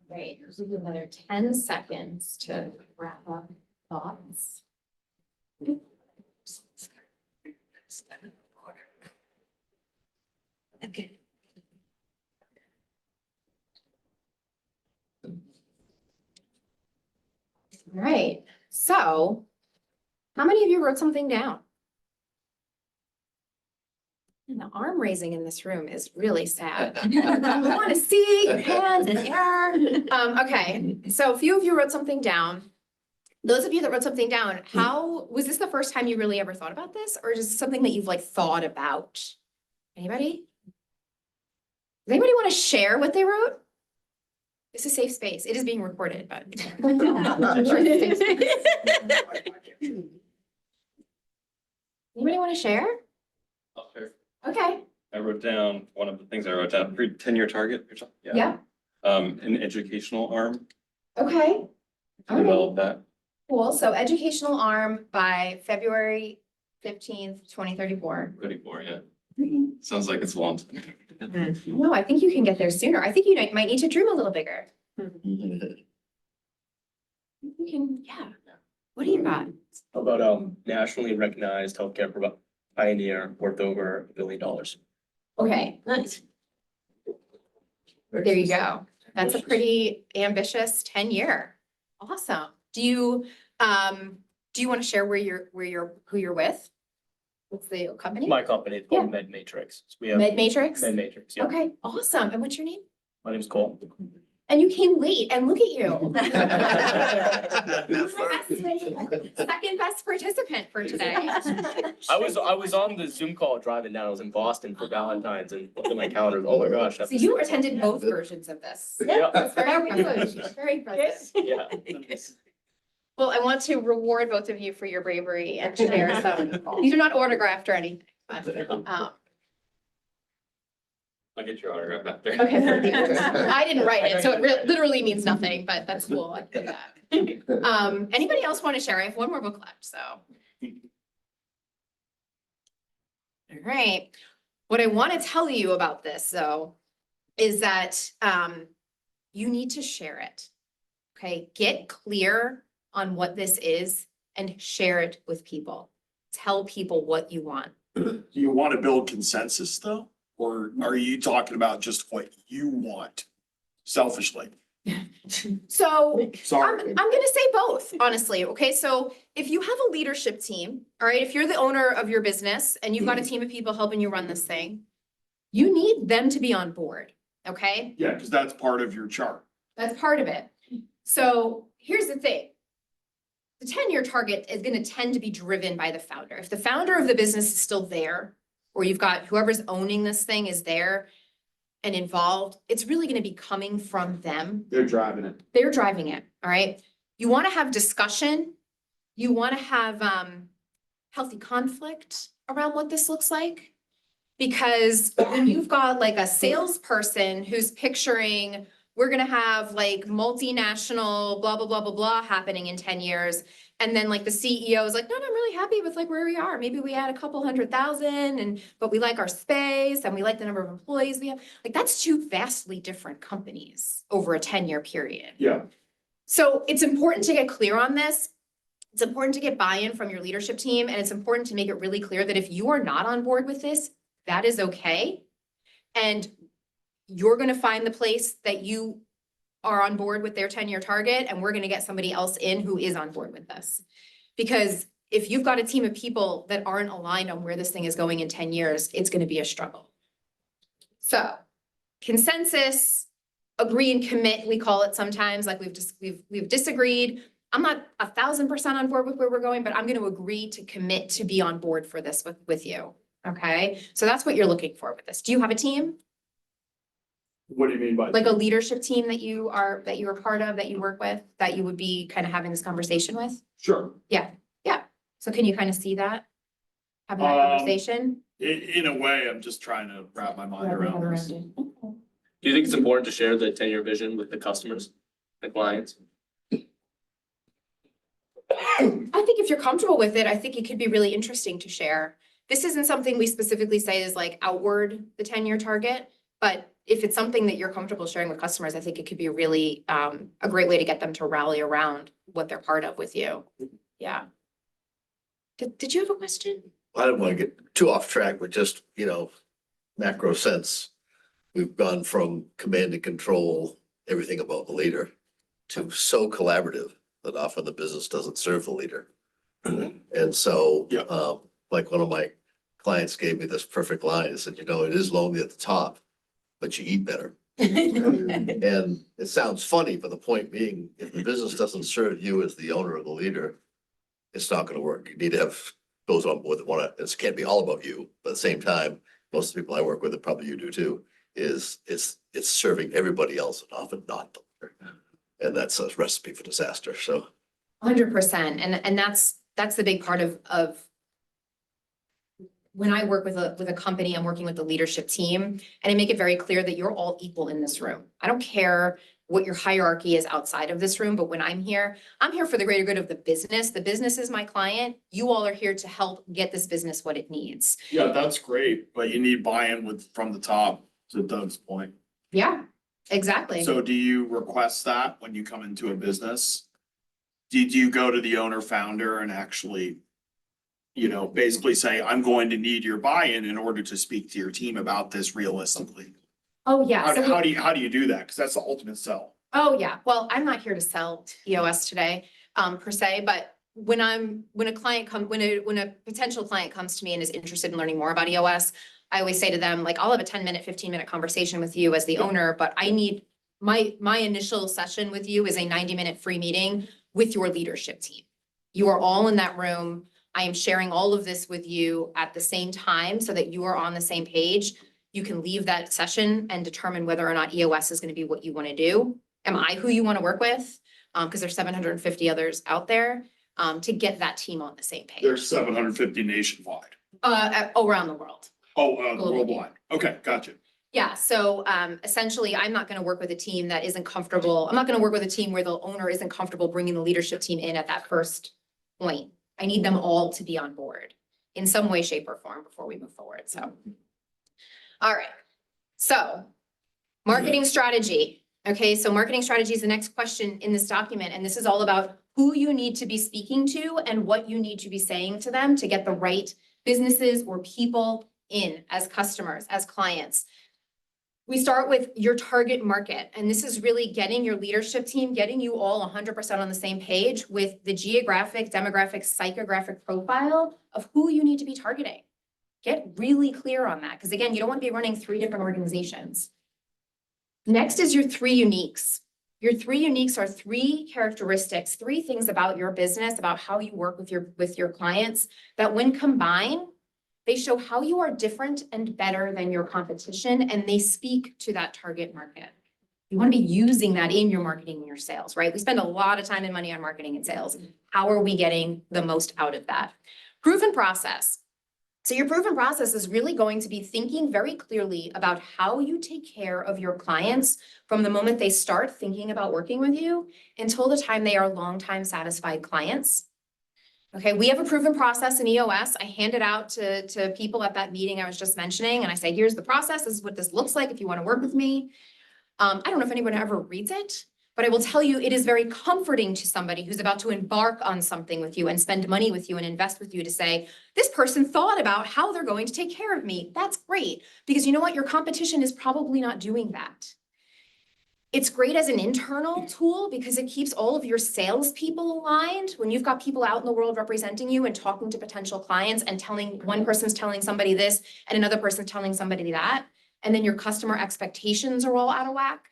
Great, there's another 10 seconds to wrap up thoughts. Okay. All right, so how many of you wrote something down? And the arm raising in this room is really sad. I want to see your hands in the air. Okay, so a few of you wrote something down. Those of you that wrote something down, how, was this the first time you really ever thought about this? Or is this something that you've like thought about? Anybody? Does anybody want to share what they wrote? It's a safe space. It is being recorded, but. Anybody want to share? I'll share. Okay, I wrote down, one of the things I wrote down, 10-year target or something. yeah, An educational arm, okay. to develop that. Cool, so educational arm by February 15th, 2034. 34, yeah. Sounds like it's a long time. No, I think you can get there sooner. I think you might need to dream a little bigger. You can, yeah. What do you got? How about nationally recognized healthcare pioneer worth over $1 billion? Okay, Nice. there you go. That's a pretty ambitious 10-year. Awesome. Do you want to share who you're with? What's the company? My company, it's called Med Matrix. So we have Med Matrix? Med Matrix, yeah. Okay, awesome. And what's your name? My name's Cole. And you came late and look at you. Second best participant for today. I was on the Zoom call driving down. I was in Boston for Valentine's and looked at my calendar. Oh my gosh. So you attended both versions of this. Yeah. That's very impressive. Very impressive. Yeah. Well, I want to reward both of you for your bravery and share some. These are not autographed or anything. But, I'll get your autograph back there. okay. I didn't write it, so it literally means nothing, but that's cool. I did that. Anybody else want to share? I have one more book left, so. All right. What I want to tell you about this, though, is that you need to share it. Okay, get clear on what this is and share it with people. Tell people what you want. Do you want to build consensus though? Or are you talking about just what you want? selfishly. So I'm Sorry. gonna say both, honestly, okay? So if you have a leadership team, all right, if you're the owner of your business and you've got a team of people helping you run this thing, you need them to be on board, okay? Yeah, because that's part of your chart. That's part of it. So here's the thing. The 10-year target is gonna tend to be driven by the founder. If the founder of the business is still there, or you've got whoever's owning this thing is there and involved, it's really gonna be coming from them. They're driving it. They're driving it, all right? You wanna have discussion. You wanna have healthy conflict around what this looks like. Because when you've got like a salesperson who's picturing, we're gonna have like multinational blah, blah, blah, blah, blah happening in 10 years. And then like the CEO is like, no, I'm really happy with like where we are. Maybe we add a couple 100,000 but we like our space and we like the number of employees we have. Like that's two vastly different companies over a 10-year period. Yeah. So it's important to get clear on this. It's important to get buy-in from your leadership team, and it's important to make it really clear that if you are not on board with this, that is okay. And you're gonna find the place that you are on board with their 10-year target, and we're gonna get somebody else in who is on board with this. Because if you've got a team of people that aren't aligned on where this thing is going in 10 years, it's gonna be a struggle. So consensus, agree and commit, we call it sometimes, like we've disagreed. I'm not 1,000% on board with where we're going, but I'm gonna agree to commit to be on board for this with you, okay? So that's what you're looking for with this. Do you have a team? What do you mean by? Like a leadership team that you are part of, that you work with, that you would be kind of having this conversation with? Sure. So can you kind of see that? Having that conversation? In a way, I'm just trying to wrap my mind around this. it. Do you think it's important to share the 10-year vision with the customers, the clients? I think if you're comfortable with it, I think it could be really interesting to share. This isn't something we specifically say is like outward the 10-year target, but if it's something that you're comfortable sharing with customers, I think it could be really a great way to get them to rally around what they're part of with you. Yeah. Did you have a question? I don't want to get too off track, but just, macro sense. We've gone from command and control, everything about the leader, to so collaborative that often the business doesn't serve the leader. And so, Yeah. like one of my clients gave me this perfect line. He said, it is lonely at the top, but you eat better. And it sounds funny, but the point being, if the business doesn't serve you as the owner or the leader, it's not gonna work. You need to have those on board that wanna, it can't be all about you, but at the same time, most of the people I work with, and probably you do too, is it's serving everybody else and often not the leader. And that's a recipe for disaster, so. 100%. And that's the big part of when I work with a company, I'm working with the leadership team, and I make it very clear that you're all equal in this room. I don't care what your hierarchy is outside of this room, but when I'm here for the greater good of the business. The business is my client. You all are here to help get this business what it needs. Yeah, that's great, but you need buy-in from the top, to Doug's point. Yeah, exactly. So do you request that when you come into a business? Do you go to the owner founder and actually, basically say, I'm going to need your buy-in in order to speak to your team about this realistically? Oh, yeah. How do you do that? Because that's the ultimate sell. Oh, yeah. Well, I'm not here to sell EOS today, per se, but when a potential client comes to me and is interested in learning more about EOS, I always say to them, like, I'll have a 10-minute, 15-minute conversation with you as the owner, but I need my initial session with you is a 90-minute free meeting with your leadership team. You are all in that room. I am sharing all of this with you at the same time so that you are on the same page. You can leave that session and determine whether or not EOS is going to be what you want to do. Am I who you want to work with? Because there's 750 others out there to get that team on the same page. There's 750 nationwide. Around the world. Worldwide. Okay, gotcha. Yeah, so essentially, I'm not going to work with a team that isn't comfortable. I'm not going to work with a team where the owner isn't comfortable bringing the leadership team in at that first point. I need them all to be on board in some way, shape, or form before we move forward. So, all right. So, marketing strategy. Okay, so marketing strategy is the next question in this document, and this is all about who you need to be speaking to and what you need to be saying to them to get the right businesses or people in as customers, as clients. We start with your target market, and this is really getting your leadership team, getting you all 100% on the same page with the geographic, demographic, psychographic profile of who you need to be targeting. Get really clear on that, because again, you don't want to be running 3 different organizations. Next is your 3 uniques. Your 3 uniques are 3 characteristics, 3 things about your business, about how you work with your clients, that when combined, they show how you are different and better than your competition, and they speak to that target market. You want to be using that in your marketing and your sales, right? We spend a lot of time and money on marketing and sales. How are we getting the most out of that? Proven process. So your proven process is really going to be thinking very clearly about how you take care of your clients from the moment they start thinking about working with you until the time they are longtime satisfied clients. Okay, we have a proven process in EOS. I hand it out to people at that meeting I was just mentioning, and I say, here's the process. This is what this looks like if you want to work with me. I don't know if anyone ever reads it, but I will tell you it is very comforting to somebody who's about to embark on something with you and spend money with you and invest with you to say, this person thought about how they're going to take care of me. That's great, because you know what? Your competition is probably not doing that. It's great as an internal tool because it keeps all of your salespeople aligned. When you've got people out in the world representing you and talking to potential clients and one person's telling somebody this and another person's telling somebody that, and then your customer expectations are all out of whack.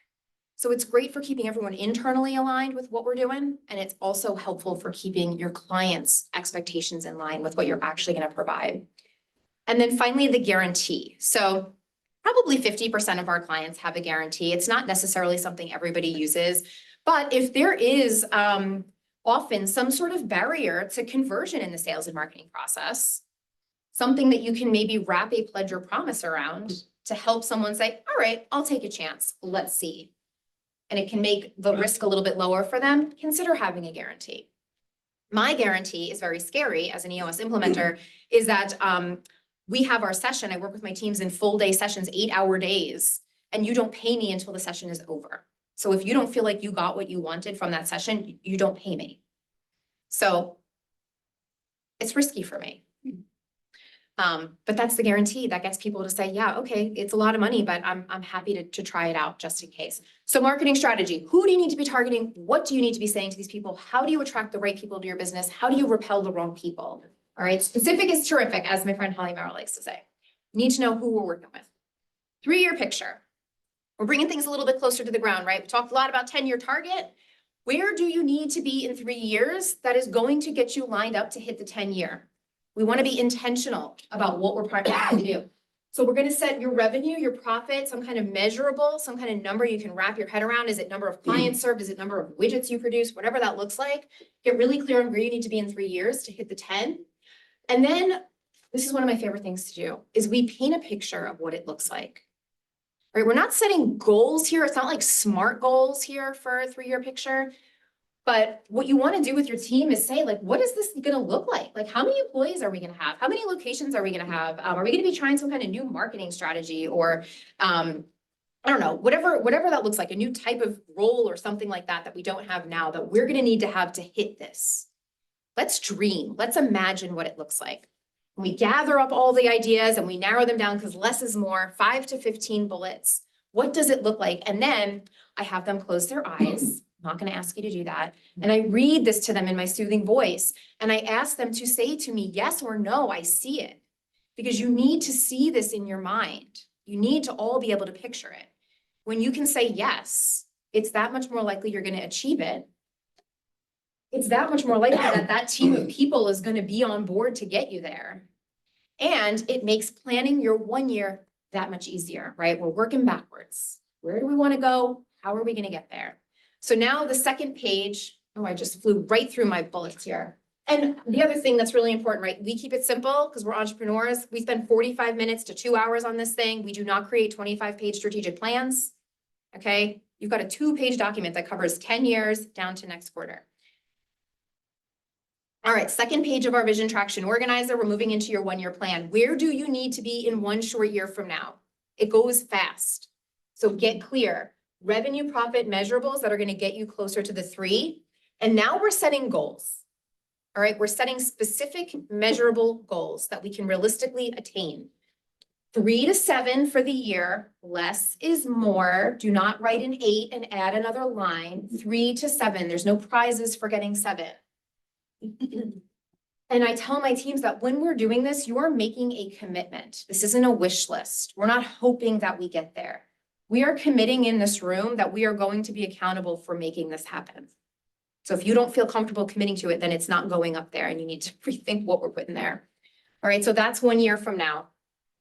So it's great for keeping everyone internally aligned with what we're doing. And it's also helpful for keeping your clients' expectations in line with what you're actually going to provide. And then finally, the guarantee. So probably 50% of our clients have a guarantee. It's not necessarily something everybody uses, but if there is often some sort of barrier to conversion in the sales and marketing process, something that you can maybe wrap a pledge or promise around to help someone say, all right, I'll take a chance, let's see. And it can make the risk a little bit lower for them, consider having a guarantee. My guarantee is very scary as an EOS implementer, is that we have our session. I work with my teams in full day sessions, 8-hour days, and you don't pay me until the session is over. So if you don't feel like you got what you wanted from that session, you don't pay me. So it's risky for me. But that's the guarantee that gets people to say, yeah, okay, it's a lot of money, but I'm happy to try it out just in case. So marketing strategy, who do you need to be targeting? What do you need to be saying to these people? How do you attract the right people to your business? How do you repel the wrong people? All right, specific is terrific, as my friend Holly Merrill likes to say. You need to know who we're working with. 3-year picture. We're bringing things a little bit closer to the ground, right? We talked a lot about 10-year target. Where do you need to be in 3 years that is going to get you lined up to hit the 10-year? We want to be intentional about what we're trying to do. So we're going to set your revenue, your profit, some kind of measurable, some kind of number you can wrap your head around. Is it number of clients served? Is it number of widgets you produce? Whatever that looks like. Get really clear on where you need to be in 3 years to hit the 10. And then this is one of my favorite things to do is we paint a picture of what it looks like. Right? We're not setting goals here. It's not like SMART goals here for a 3-year picture. But what you want to do with your team is say, like, what is this going to look like? Like, how many employees are we going to have? How many locations are we going to have? Are we going to be trying some kind of new marketing strategy or, I don't know, whatever that looks like, a new type of role or something like that we don't have now that we're going to need to have to hit this. Let's dream. Let's imagine what it looks like. We gather up all the ideas and we narrow them down because less is more, 5 to 15 bullets. What does it look like? And then I have them close their eyes. I'm not going to ask you to do that. And I read this to them in my soothing voice. And I ask them to say to me, yes or no, I see it. Because you need to see this in your mind. You need to all be able to picture it. When you can say yes, it's that much more likely you're going to achieve it. It's that much more likely that that team of people is going to be on board to get you there. And it makes planning your 1 year that much easier, right? We're working backwards. Where do we want to go? How are we going to get there? So now the second page, oh, I just flew right through my bullets here. And the other thing that's really important, right? We keep it simple because we're entrepreneurs. We spend 45 minutes to 2 hours on this thing. We do not create 25-page strategic plans. Okay. You've got a 2-page document that covers 10 years down to next quarter. All right, second page of our vision traction organizer. We're moving into your 1-year plan. Where do you need to be in 1 short year from now? It goes fast. So get clear. Revenue, profit, measurables that are going to get you closer to the 3. And now we're setting goals. All right, we're setting specific measurable goals that we can realistically attain. 3 to 7 for the year, less is more. Do not write an 8 and add another line. 3 to 7, there's no prizes for getting 7. And I tell my teams that when we're doing this, you are making a commitment. This isn't a wish list. We're not hoping that we get there. We are committing in this room that we are going to be accountable for making this happen. So if you don't feel comfortable committing to it, then it's not going up there and you need to rethink what we're putting there. All right, so that's 1 year from now.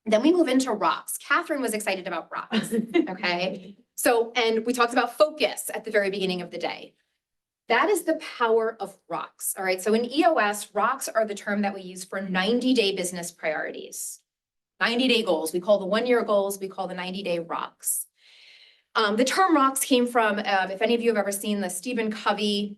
Then we move into rocks. Catherine was excited about rocks, okay? So, and we talked about focus at the very beginning of the day. That is the power of rocks, all right? So in EOS, rocks are the term that we use for 90-day business priorities. 90-day goals, we call the 1-year goals, we call the 90-day rocks. The term rocks came from, if any of you have ever seen the Stephen Covey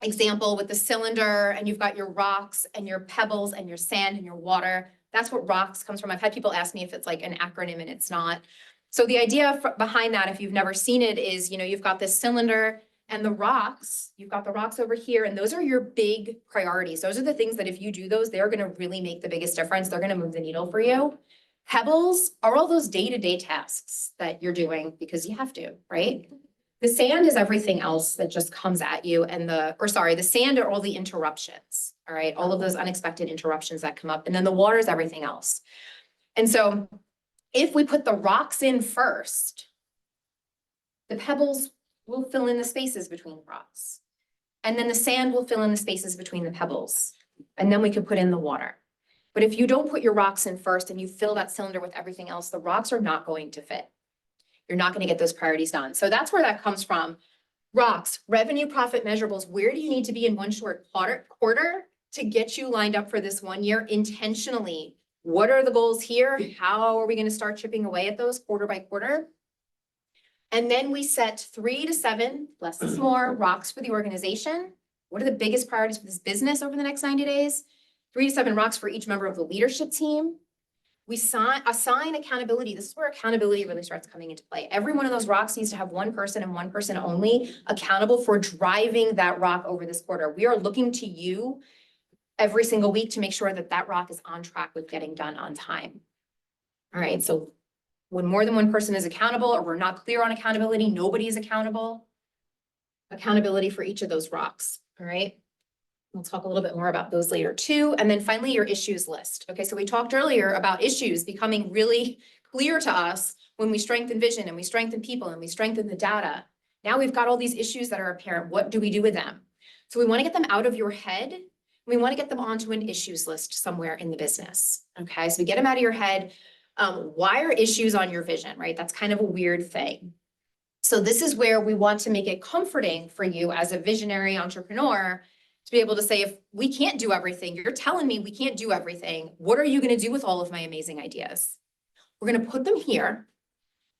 example with the cylinder, and you've got your rocks and your pebbles and your sand and your water. That's what rocks comes from. I've had people ask me if it's like an acronym and it's not. So the idea behind that, if you've never seen it, is, you've got this cylinder and the rocks, you've got the rocks over here, and those are your big priorities. Those are the things that if you do those, they're gonna really make the biggest difference. They're gonna move the needle for you. Pebbles are all those day-to-day tasks that you're doing because you have to, right? The sand is everything else that just comes at you, and the sand are all the interruptions, all right? All of those unexpected interruptions that come up, and then the water is everything else. And so if we put the rocks in first, the pebbles will fill in the spaces between the rocks. And then the sand will fill in the spaces between the pebbles. And then we could put in the water. But if you don't put your rocks in first and you fill that cylinder with everything else, the rocks are not going to fit. You're not going to get those priorities done. So that's where that comes from. Rocks, revenue, profit measurables. Where do you need to be in one short quarter to get you lined up for this 1 year intentionally? What are the goals here? How are we going to start chipping away at those quarter by quarter? And then we set 3 to 7, less is more, rocks for the organization. What are the biggest priorities for this business over the next 90 days? 3 to 7 rocks for each member of the leadership team. We assign accountability. This is where accountability really starts coming into play. Every one of those rocks needs to have one person and one person only accountable for driving that rock over this quarter. We are looking to you every single week to make sure that that rock is on track with getting done on time. All right, so when more than one person is accountable or we're not clear on accountability, nobody is accountable. Accountability for each of those rocks, all right? We'll talk a little bit more about those later too. And then finally, your issues list. Okay, so we talked earlier about issues becoming really clear to us when we strengthen vision and we strengthen people and we strengthen the data. Now we've got all these issues that are apparent. What do we do with them? So we want to get them out of your head. We want to get them onto an issues list somewhere in the business. Okay, so we get them out of your head. Why are issues on your vision, right? That's kind of a weird thing. So this is where we want to make it comforting for you as a visionary entrepreneur to be able to say, if we can't do everything, you're telling me we can't do everything, what are you going to do with all of my amazing ideas? We're going to put them here.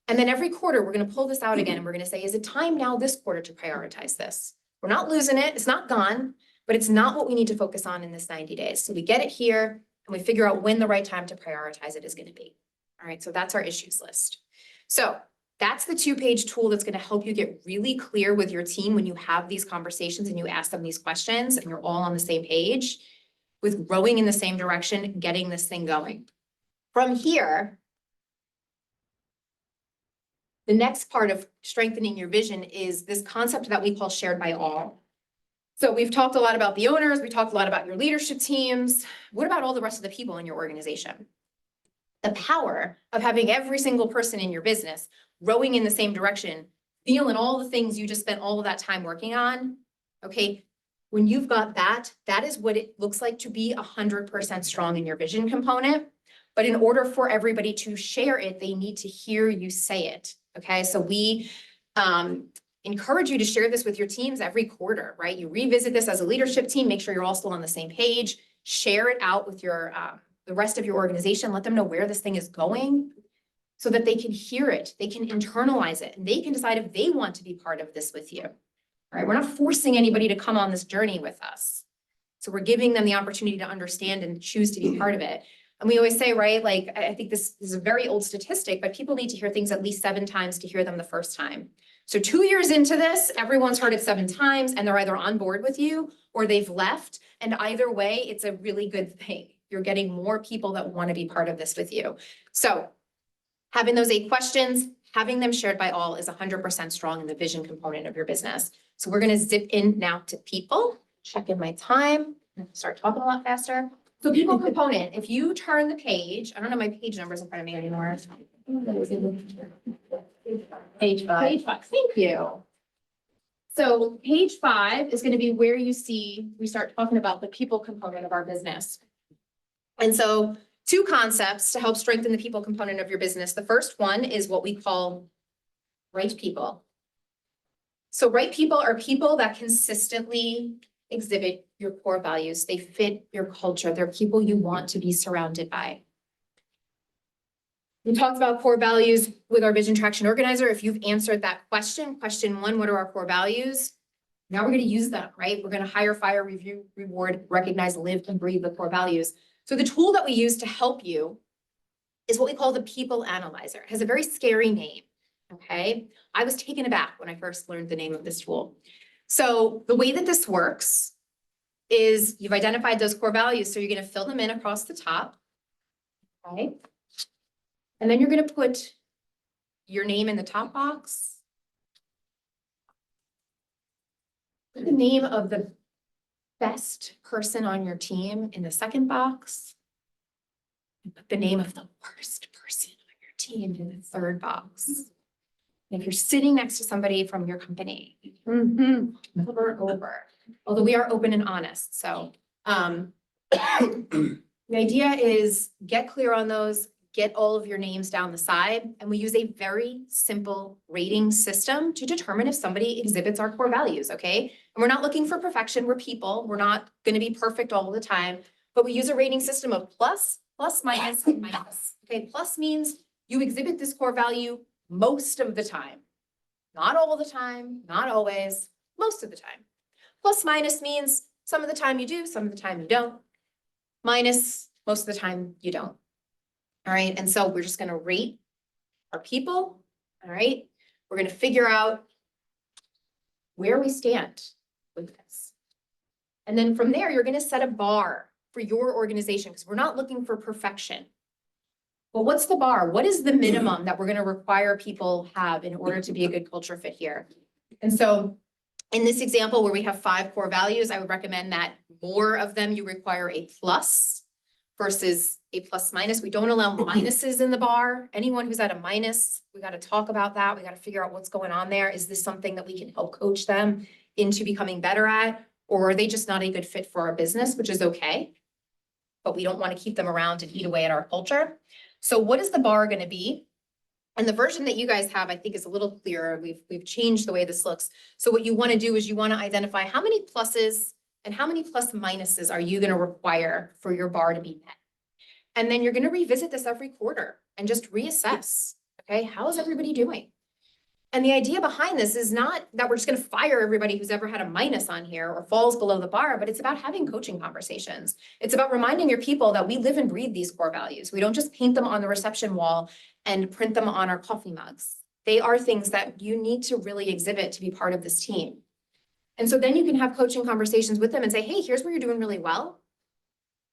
And then every quarter, we're going to pull this out again. And we're going to say, is it time now this quarter to prioritize this? We're not losing it. It's not gone, but it's not what we need to focus on in this 90 days. So we get it here and we figure out when the right time to prioritize it is going to be. All right, so that's our issues list. So that's the 2-page tool that's going to help you get really clear with your team when you have these conversations and you ask them these questions and you're all on the same page with rowing in the same direction, getting this thing going. From here, the next part of strengthening your vision is this concept that we call shared by all. So we've talked a lot about the owners, we talked a lot about your leadership teams. What about all the rest of the people in your organization? The power of having every single person in your business rowing in the same direction, feeling all the things you just spent all of that time working on. Okay, when you've got that, that is what it looks like to be 100% strong in your vision component. But in order for everybody to share it, they need to hear you say it. Okay, so we encourage you to share this with your teams every quarter, right? You revisit this as a leadership team, make sure you're all still on the same page, share it out with your the rest of your organization, let them know where this thing is going so that they can hear it, they can internalize it, and they can decide if they want to be part of this with you. All right, we're not forcing anybody to come on this journey with us. So we're giving them the opportunity to understand and choose to be part of it. And we always say, right, like, I think this is a very old statistic, but people need to hear things at least 7 times to hear them the first time. So 2 years into this, everyone's heard it 7 times and they're either on board with you or they've left. And either way, it's a really good thing. You're getting more people that want to be part of this with you. So Having those 8 questions, having them shared by all is 100% strong in the vision component of your business. So we're gonna zip in now to people, check in my time, and start talking a lot faster. So people component, if you turn the page, I don't have my page numbers in front of me anymore. Page 5. Page 5, thank you. So page 5 is gonna be where you see, we start talking about the people component of our business. And so 2 concepts to help strengthen the people component of your business. The first one is what we call right people. So right people are people that consistently exhibit your core values. They fit your culture. They're people you want to be surrounded by. We talked about core values with our vision traction organizer. If you've answered that question 1, what are our core values? Now we're going to use them, right? We're going to hire, fire, review, reward, recognize, live, and breathe the core values. So the tool that we use to help you is what we call the people analyzer. It has a very scary name, okay? I was taken aback when I first learned the name of this tool. So the way that this works is you've identified those core values, so you're going to fill them in across the top, okay? And then you're going to put your name in the top box. Put the name of the best person on your team in the second box. And put the name of the worst person on your team in the third box. And if you're sitting next to somebody from your company, over. Although we are open and honest, so the idea is get clear on those, get all of your names down the side, and we use a very simple rating system to determine if somebody exhibits our core values, okay? And we're not looking for perfection, we're people, we're not gonna be perfect all the time, but we use a rating system of plus, minus, and minus. Okay, plus means you exhibit this core value most of the time. Not all the time, not always, most of the time. Plus minus means some of the time you do, some of the time you don't. Minus, most of the time you don't. All right, and so we're just gonna rate our people, all right? We're gonna figure out where we stand with this. And then from there, you're gonna set a bar for your organization, because we're not looking for perfection. But what's the bar? What is the minimum that we're gonna require people have in order to be a good culture fit here? And so in this example where we have 5 core values, I would recommend that more of them you require a plus versus a plus minus. We don't allow minuses in the bar. Anyone who's at a minus, we got to talk about that. We got to figure out what's going on there. Is this something that we can help coach them into becoming better at? Or are they just not a good fit for our business, which is okay, but we don't want to keep them around and eat away at our culture. So what is the bar going to be? And the version that you guys have, I think, is a little clearer. We've changed the way this looks. So what you want to do is you want to identify how many pluses and how many plus minuses are you going to require for your bar to be met. And then you're going to revisit this every quarter and just reassess, okay? How is everybody doing? And the idea behind this is not that we're just going to fire everybody who's ever had a minus on here or falls below the bar, but it's about having coaching conversations. It's about reminding your people that we live and breathe these core values. We don't just paint them on the reception wall and print them on our coffee mugs. They are things that you need to really exhibit to be part of this team. And so then you can have coaching conversations with them and say, hey, here's where you're doing really well.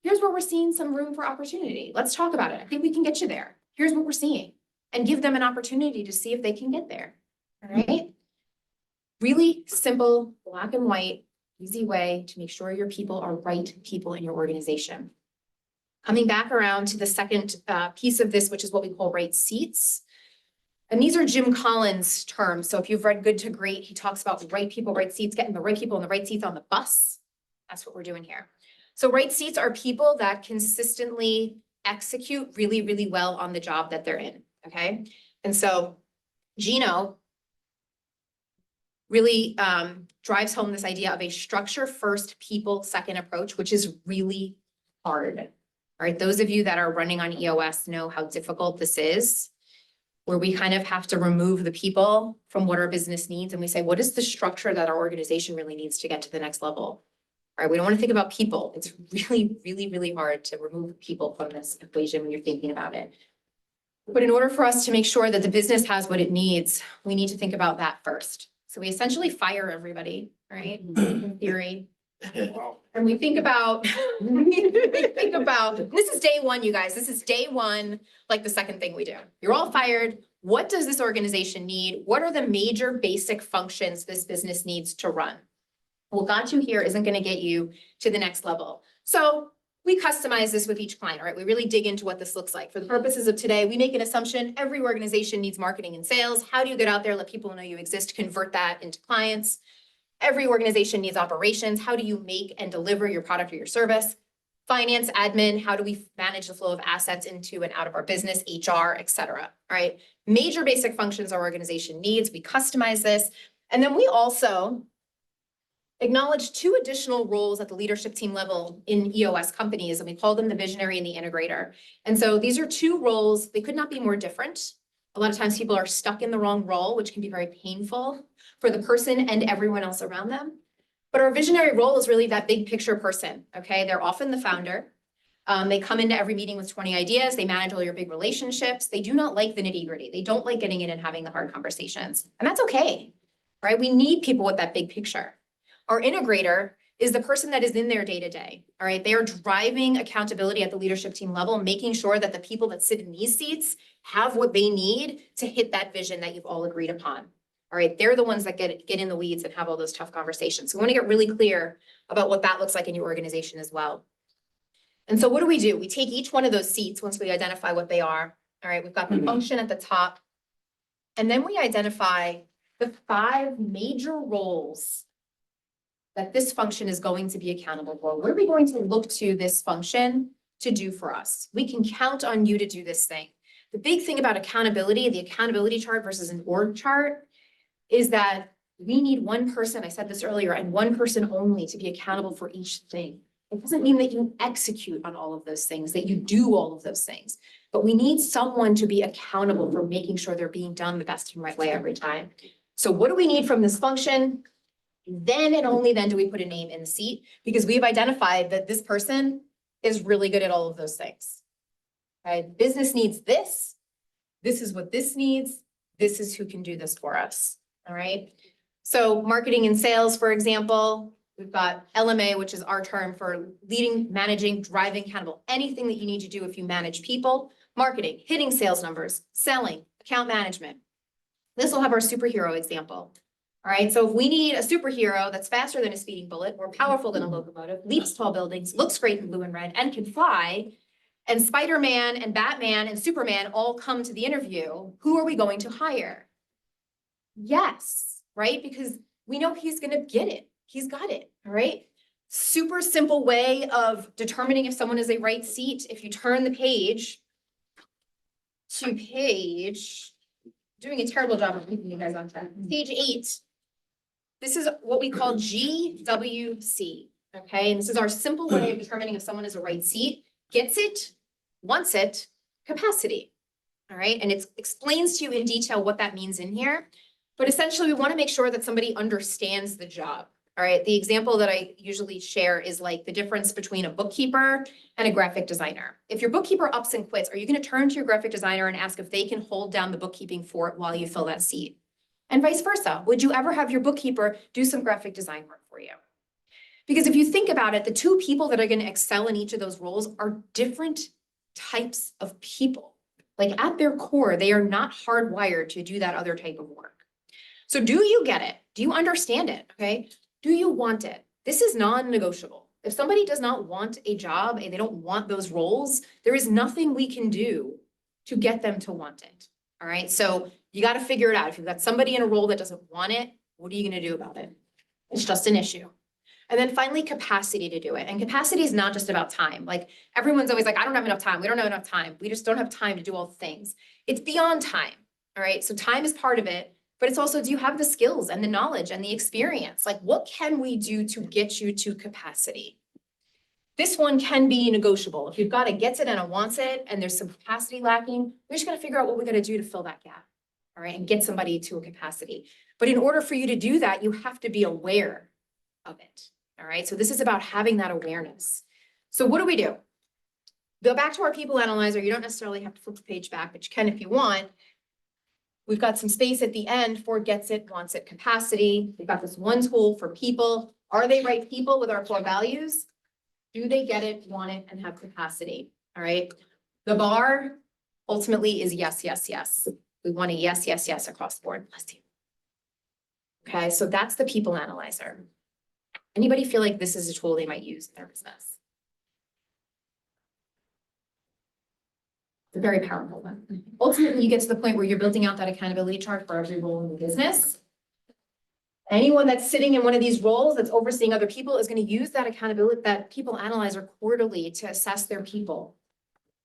Here's where we're seeing some room for opportunity. Let's talk about it. I think we can get you there. Here's what we're seeing. And give them an opportunity to see if they can get there. All right. Really simple, black and white, easy way to make sure your people are right people in your organization. Coming back around to the second piece of this, which is what we call right seats. And these are Jim Collins' terms. So if you've read Good to Great, he talks about right people, right seats, getting the right people in the right seats on the bus. That's what we're doing here. So right seats are people that consistently execute really, really well on the job that they're in, okay? And so Gino really drives home this idea of a structure first, people second approach, which is really hard. All right, those of you that are running on EOS know how difficult this is, where we kind of have to remove the people from what our business needs. And we say, what is the structure that our organization really needs to get to the next level? All right, we don't want to think about people. It's really, really, really hard to remove people from this equation when you're thinking about it. But in order for us to make sure that the business has what it needs, we need to think about that first. So we essentially fire everybody, right? In theory, And we think about, we think about, this is day one, you guys, this is day one, like the second thing we do. You're all fired. What does this organization need? What are the major basic functions this business needs to run? What got you here isn't gonna get you to the next level. So we customize this with each client, right? We really dig into what this looks like. For the purposes of today, we make an assumption, every organization needs marketing and sales. How do you get out there, let people know you exist, convert that into clients? Every organization needs operations. How do you make and deliver your product or your service? Finance, admin, how do we manage the flow of assets into and out of our business, HR, et cetera, all right? Major basic functions our organization needs, we customize this. And then we also acknowledge two additional roles at the leadership team level in EOS companies, and we call them the visionary and the integrator. And so these are two roles, they could not be more different. A lot of times people are stuck in the wrong role, which can be very painful for the person and everyone else around them. But our visionary role is really that big picture person, okay? They're often the founder. They come into every meeting with 20 ideas. They manage all your big relationships. They do not like the nitty gritty. They don't like getting in and having the hard conversations. And that's okay, right? We need people with that big picture. Our integrator is the person that is in there day to day, all right? They are driving accountability at the leadership team level, making sure that the people that sit in these seats have what they need to hit that vision that you've all agreed upon. All right, they're the ones that get in the weeds and have all those tough conversations. So we want to get really clear about what that looks like in your organization as well. And so what do? We take each one of those seats once we identify what they are. All right, we've got the function at the top. And then we identify the 5 major roles that this function is going to be accountable for. What are we going to look to this function to do for us? We can count on you to do this thing. The big thing about accountability, the accountability chart versus an org chart, is that we need one person, I said this earlier, and one person only to be accountable for each thing. It doesn't mean that you execute on all of those things, that you do all of those things, but we need someone to be accountable for making sure they're being done the best and right way every time. So what do we need from this function? Then and only then do we put a name in the seat, because we've identified that this person is really good at all of those things. Right? Business needs this. This is what this needs. This is who can do this for us. All right. So marketing and sales, for example, we've got LMA, which is our term for leading, managing, driving, accountable, anything that you need to do if you manage people. Marketing, hitting sales numbers, selling, account management. This will have our superhero example. All right, so if we need a superhero that's faster than a speeding bullet, more powerful than a locomotive, leaps tall buildings, looks great in blue and red, and can fly, and Spider-Man and Batman and Superman all come to the interview, who are we going to hire? Yes, right? Because we know he's gonna get it. He's got it, all right? Super simple way of determining if someone is a right seat. If you turn the page to doing a terrible job of keeping you guys on track. Page 8. This is what we call GWC, okay? And this is our simple way of determining if someone is a right seat, gets it, wants it, capacity, all right? And it explains to you in detail what that means in here. But essentially, we want to make sure that somebody understands the job, all right? The example that I usually share is like the difference between a bookkeeper and a graphic designer. If your bookkeeper ups and quits, are you going to turn to your graphic designer and ask if they can hold down the bookkeeping for it while you fill that seat? And vice versa. Would you ever have your bookkeeper do some graphic design work for you? Because if you think about it, the two people that are going to excel in each of those roles are different types of people. Like at their core, they are not hardwired to do that other type of work. So do you get it? Do you understand it? Okay. Do you want it? This is non-negotiable. If somebody does not want a job and they don't want those roles, there is nothing we can do to get them to want it. All right. So you got to figure it out. If you've got somebody in a role that doesn't want it, what are you going to do about it? It's just an issue. And then finally, capacity to do it. And capacity is not just about time. Like everyone's always like, I don't have enough time. We don't have enough time. We just don't have time to do all the things. It's beyond time. All right. So time is part of it. But it's also, do you have the skills and the knowledge and the experience? Like, what can we do to get you to capacity? This one can be negotiable. If you've got a gets it and a wants it, and there's some capacity lacking, we're just gonna figure out what we're gonna do to fill that gap, all right, and get somebody to a capacity. But in order for you to do that, you have to be aware of it, all right? So this is about having that awareness. So what do? Go back to our people analyzer. You don't necessarily have to flip the page back, but you can if you want. We've got some space at the end for gets it, wants it, capacity. We've got this one tool for people. Are they right people with our core values? Do they get it, want it, and have capacity? All right. The bar ultimately is yes, yes, yes. We want a yes, yes, yes across the board. Bless you. Okay, so that's the people analyzer. Anybody feel like this is a tool they might use in their business? It's a very powerful one. Ultimately, you get to the point where you're building out that accountability chart for every role in the business. Anyone that's sitting in one of these roles that's overseeing other people is going to use that accountability, that people analyzer quarterly to assess their people.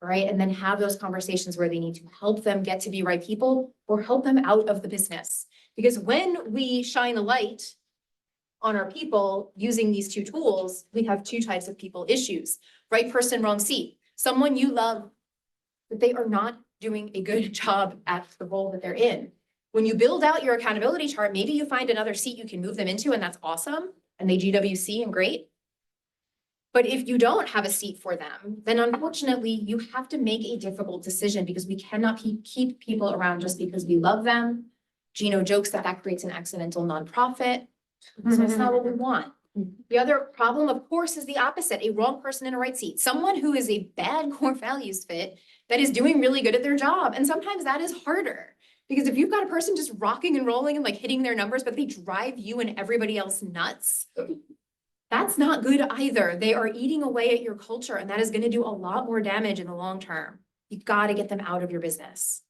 Right? And then have those conversations where they need to help them get to be right people or help them out of the business. Because when we shine a light on our people using these two tools, we have two types of people issues. Right person, wrong seat. Someone you love, but they are not doing a good job at the role that they're in. When you build out your accountability chart, maybe you find another seat you can move them into, and that's awesome. And they GWC and great. But if you don't have a seat for them, then unfortunately you have to make a difficult decision because we cannot keep people around just because we love them. Gino jokes that that creates an accidental nonprofit. So it's not what we want. The other problem, of course, is the opposite, a wrong person in a right seat. Someone who is a bad core values fit that is doing really good at their job. And sometimes that is harder. Because if you've got a person just rocking and rolling and like hitting their numbers, but they drive you and everybody else nuts, that's not good either. They are eating away at your culture, and that is going to do a lot more damage in the long term. You've got to get them out of your business.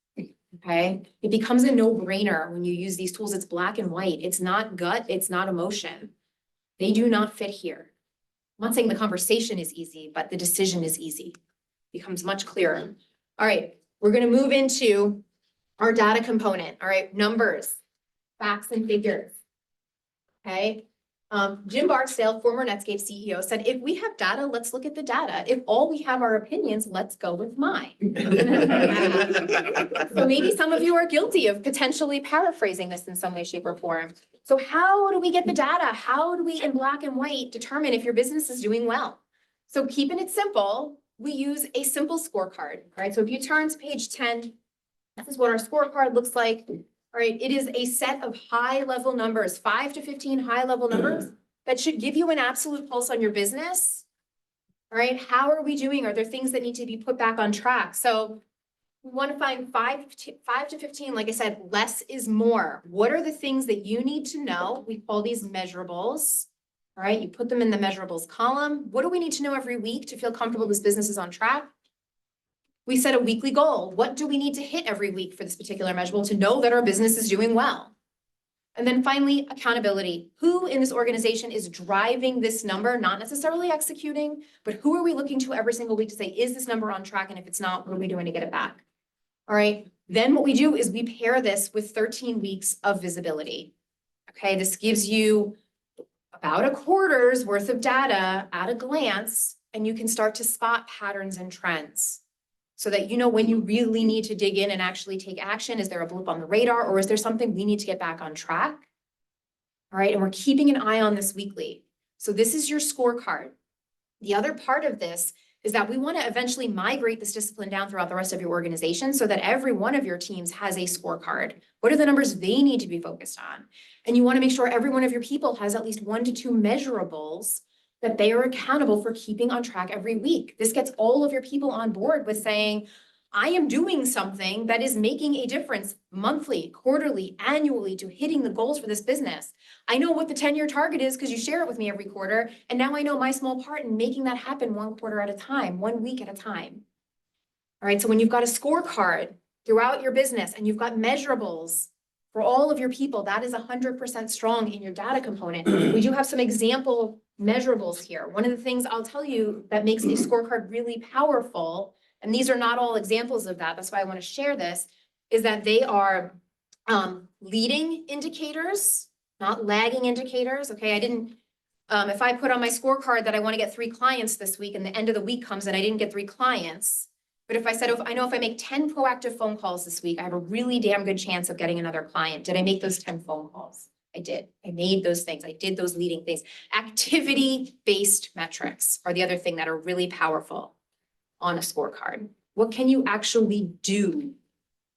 Okay. It becomes a no-brainer when you use these tools. It's black and white. It's not gut. It's not emotion. They do not fit here. I'm not saying the conversation is easy, but the decision is easy. Becomes much clearer. All right. We're going to move into our data component. All right. Numbers, facts, and figures. Okay. Jim Barksdale, former Netscape CEO, said, if we have data, let's look at the data. If all we have are opinions, let's go with mine. So maybe some of you are guilty of potentially paraphrasing this in some way, shape, or form. So how do we get the data? How do we, in black and white, determine if your business is doing well? So keeping it simple, we use a simple scorecard, right? So if you turn to page 10, this is what our scorecard looks like. All right, it is a set of high-level numbers, 5 to 15 high-level numbers that should give you an absolute pulse on your business. All right, how are we doing? Are there things that need to be put back on track? So we want to find 5 to 15, like I said, less is more. What are the things that you need to know? We call these measurables. All right, you put them in the measurables column. What do we need to know every week to feel comfortable this business is on track? We set a weekly goal. What do we need to hit every week for this particular measurable to know that our business is doing well? And then finally, accountability. Who in this organization is driving this number, not necessarily executing, but who are we looking to every single week to say, is this number on track? And if it's not, what are we doing to get it back? All right. Then what we do is we pair this with 13 weeks of visibility. Okay. This gives you about a quarter's worth of data at a glance, and you can start to spot patterns and trends. So that you know when you really need to dig in and actually take action. Is there a blip on the radar, or is there something we need to get back on track? All right, and we're keeping an eye on this weekly. So this is your scorecard. The other part of this is that we want to eventually migrate this discipline down throughout the rest of your organization so that every one of your teams has a scorecard. What are the numbers they need to be focused on? And you want to make sure every one of your people has at least 1 to 2 measurables that they are accountable for keeping on track every week. This gets all of your people on board with saying, I am doing something that is making a difference monthly, quarterly, annually to hitting the goals for this business. I know what the 10-year target is because you share it with me every quarter. And now I know my small part in making that happen 1 quarter at a time, 1 week at a time. All right, so when you've got a scorecard throughout your business and you've got measurables for all of your people, that is 100% strong in your data component. We do have some example measurables here. One of the things I'll tell you that makes a scorecard really powerful, and these are not all examples of that, that's why I want to share this, is that they are leading indicators, not lagging indicators. Okay, I didn't, if I put on my scorecard that I want to get 3 clients this week and the end of the week comes and I didn't get 3 clients, but if I said, I know if I make 10 proactive phone calls this week, I have a really damn good chance of getting another client. Did I make those 10 phone calls? I did. I made those things. I did those leading things. Activity-based metrics are the other thing that are really powerful on a scorecard. What can you actually do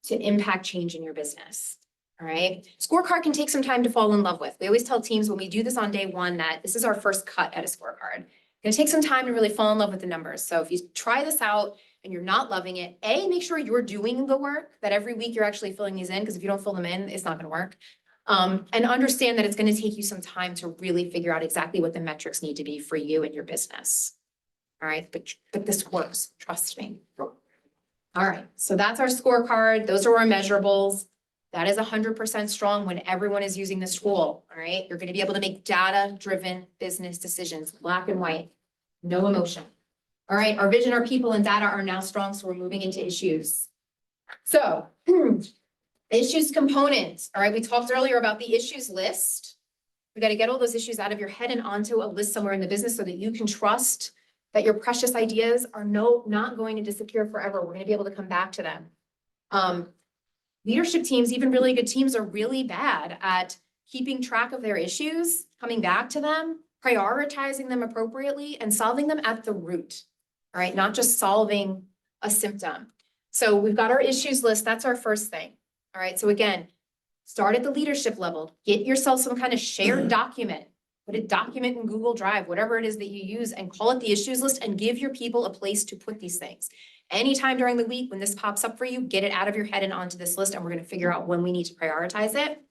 to impact change in your business? All right, scorecard can take some time to fall in love with. We always tell teams when we do this on day one that this is our first cut at a scorecard. Gonna take some time to really fall in love with the numbers. So if you try this out and you're not loving it, make sure you're doing the work, that every week you're actually filling these in, because if you don't fill them in, it's not gonna work. And understand that it's gonna take you some time to really figure out exactly what the metrics need to be for you and your business. All right, but this works, trust me. All right, so that's our scorecard. Those are our measurables. That is 100% strong when everyone is using this tool, all right? You're gonna be able to make data-driven business decisions, black and white, no emotion. All right, our vision, our people, and data are now strong, so we're moving into issues. So, issues components, all right? We talked earlier about the issues list. We gotta get all those issues out of your head and onto a list somewhere in the business so that you can trust that your precious ideas are not going to disappear forever. We're gonna be able to come back to them. Leadership teams, even really good teams, are really bad at keeping track of their issues, coming back to them, prioritizing them appropriately, and solving them at the root. All right, not just solving a symptom. So we've got our issues list. That's our first thing. All right, so again, start at the leadership level. Get yourself some kind of shared document. Put a document in Google Drive, whatever it is that you use, and call it the issues list and give your people a place to put these things. Anytime during the week when this pops up for you, get it out of your head and onto this list, and we're gonna figure out when we need to prioritize it.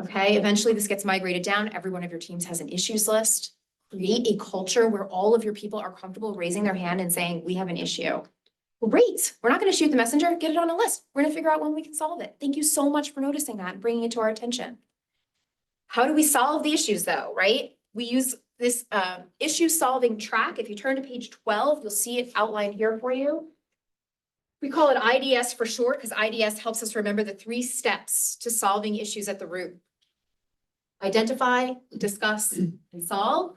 Okay, eventually this gets migrated down. Every one of your teams has an issues list. Create a culture where all of your people are comfortable raising their hand and saying, we have an issue. Great, we're not gonna shoot the messenger, get it on a list. We're gonna figure out when we can solve it. Thank you so much for noticing that and bringing it to our attention. How do we solve the issues though, right? We use this issue solving track. If you turn to page 12, you'll see it outlined here for you. We call it IDS for short because IDS helps us remember the 3 steps to solving issues at the root. Identify, discuss, and solve.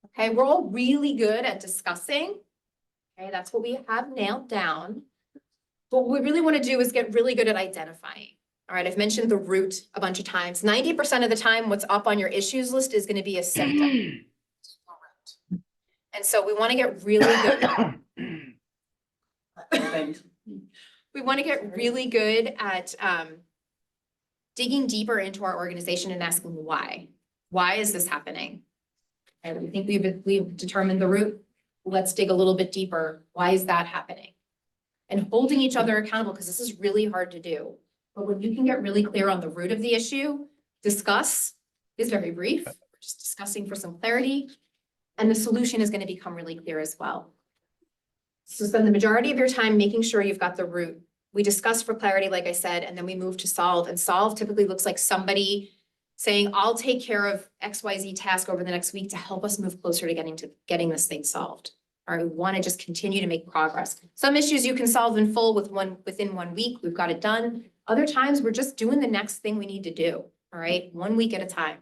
Okay, we're all really good at discussing. Okay, that's what we have nailed down. But what we really want to do is get really good at identifying. All right, I've mentioned the root a bunch of times. 90% of the time, what's up on your issues list is going to be a symptom. And so we want to get really good. We want to get really good at digging deeper into our organization and asking why. Why is this happening? And we think we've determined the root. Let's dig a little bit deeper. Why is that happening? And holding each other accountable, because this is really hard to do. But when you can get really clear on the root of the issue, discuss is very brief. We're just discussing for some clarity. And the solution is going to become really clear as well. So spend the majority of your time making sure you've got the root. We discuss for clarity, like I said, and then we move to solve. And solve typically looks like somebody saying, I'll take care of XYZ task over the next week to help us move closer to getting this thing solved. All right, we want to just continue to make progress. Some issues you can solve in full within 1 week. We've got it done. Other times we're just doing the next thing we need to do. All right, 1 week at a time.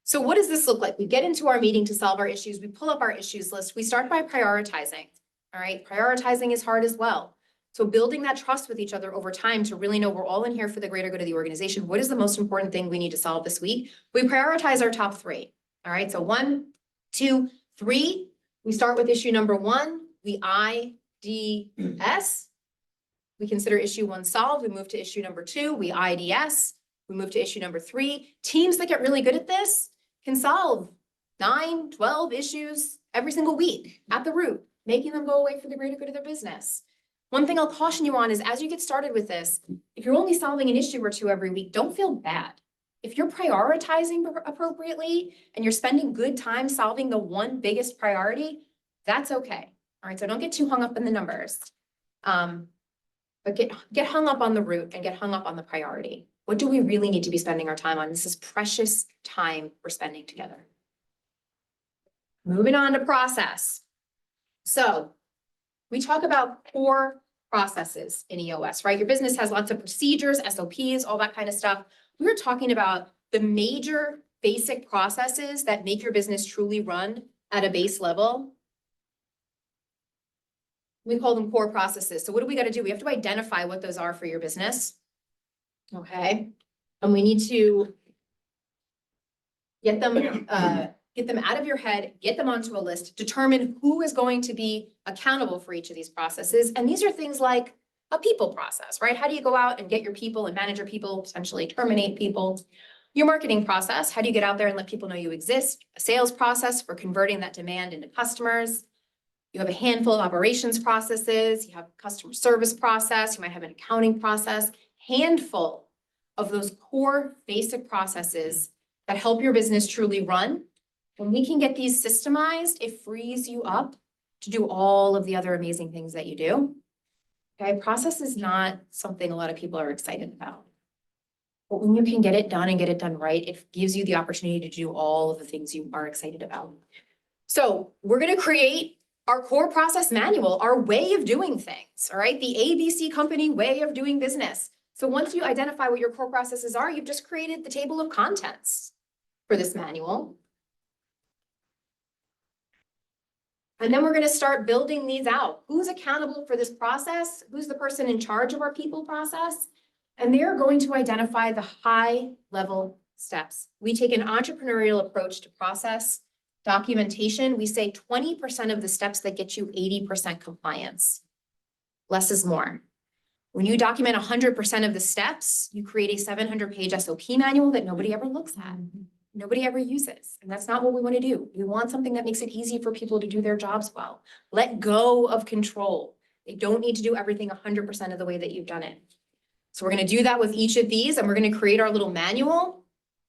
So what does this look like? We get into our meeting to solve our issues. We pull up our issues list. We start by prioritizing. All right, prioritizing is hard as well. So building that trust with each other over time to really know we're all in here for the greater good of the organization. What is the most important thing we need to solve this week? We prioritize our top 3. All right, so 1, 2, 3. We start with issue number 1. We IDS. We consider issue 1 solved. We move to issue number 2. We IDS. We move to issue number 3. Teams that get really good at this can solve 9, 12 issues every single week at the root, making them go away for the greater good of their business. One thing I'll caution you on is as you get started with this, if you're only solving an issue or 2 every week, don't feel bad. If you're prioritizing appropriately and you're spending good time solving the one biggest priority, that's okay. All right, so don't get too hung up in the numbers. But get hung up on the root and get hung up on the priority. What do we really need to be spending our time on? This is precious time we're spending together. Moving on to process. So we talk about core processes in EOS, right? Your business has lots of procedures, SOPs, all that kind of stuff. We were talking about the major basic processes that make your business truly run at a base level. We call them core processes. So what do we got to do? We have to identify what those are for your business. Okay. And we need to get them out of your head, get them onto a list, determine who is going to be accountable for each of these processes. And these are things like a people process, right? How do you go out and get your people and manage your people, potentially terminate people? Your marketing process, how do you get out there and let people know you exist? A sales process for converting that demand into customers. You have a handful of operations processes, you have a customer service process, you might have an accounting process, handful of those core basic processes that help your business truly run. When we can get these systemized, it frees you up to do all of the other amazing things that you do. Okay, process is not something a lot of people are excited about. But when you can get it done and get it done right, it gives you the opportunity to do all of the things you are excited about. So we're gonna create our core process manual, our way of doing things, all right? The ABC company way of doing business. So once you identify what your core processes are, you've just created the table of contents for this manual. And then we're gonna start building these out. Who's accountable for this process? Who's the person in charge of our people process? And they're going to identify the high level steps. We take an entrepreneurial approach to process documentation. We say 20% of the steps that get you 80% compliance. Less is more. When you document 100% of the steps, you create a 700-page SOP manual that nobody ever looks at. Nobody ever uses. And that's not what we want to do. We want something that makes it easy for people to do their jobs well. Let go of control. They don't need to do everything 100% of the way that you've done it. So we're going to do that with each of these, and we're going to create our little manual.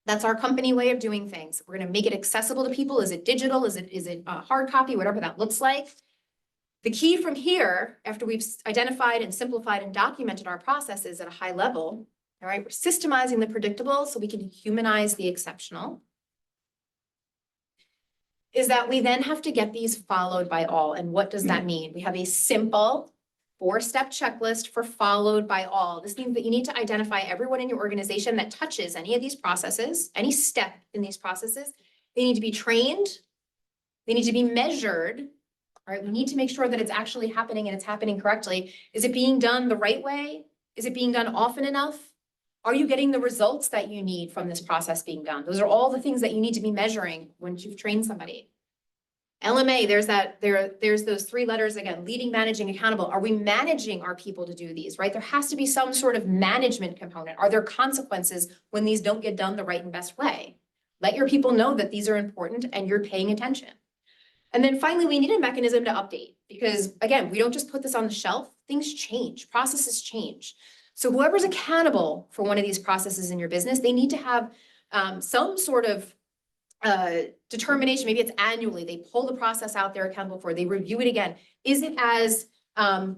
That's our company way of doing things. We're going to make it accessible to people. Is it digital? Is it hard copy? Whatever that looks like. The key from here, after we've identified and simplified and documented our processes at a high level, all right, we're systemizing the predictable so we can humanize the exceptional, is that we then have to get these followed by all. And what does that mean? We have a simple 4-step checklist for followed by all. This means that you need to identify everyone in your organization that touches any of these processes, any step in these processes. They need to be trained. They need to be measured. All right, we need to make sure that it's actually happening and it's happening correctly. Is it being done the right way? Is it being done often enough? Are you getting the results that you need from this process being done? Those are all the things that you need to be measuring once you've trained somebody. LMA, there's those 3 letters again, leading, managing, accountable. Are we managing our people to do these, right? There has to be some sort of management component. Are there consequences when these don't get done the right and best way? Let your people know that these are important and you're paying attention. And then finally, we need a mechanism to update because again, we don't just put this on the shelf. Things change, processes change. So whoever's accountable for one of these processes in your business, they need to have some sort of determination. Maybe it's annually. They pull the process out they're accountable for. They review it again. Is it as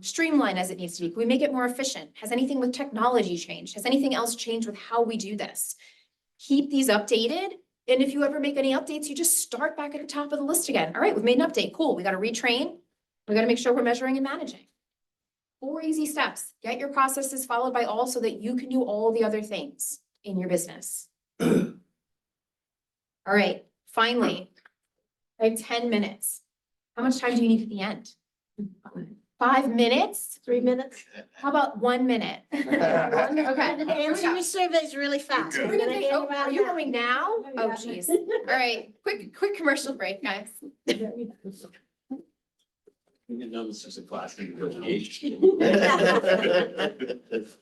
streamlined as it needs to be? Can we make it more efficient? Has anything with technology changed? Has anything else changed with how we do this? Keep these updated. And if you ever make any updates, you just start back at the top of the list again. All right, we've made an update. Cool. We got to retrain. We got to make sure we're measuring and managing. 4 easy steps. Get your processes followed by all so that you can do all the other things in your business. All right, finally, I have 10 minutes. How much time do you need at the end? 5 minutes? 3 minutes. How about 1 minute? Okay. Answer your surveys really fast. Okay. We're gonna get Oh, them out are you now. going now? Oh, Yeah. geez. All right, quick commercial break, guys. You know, this is a class in negotiation.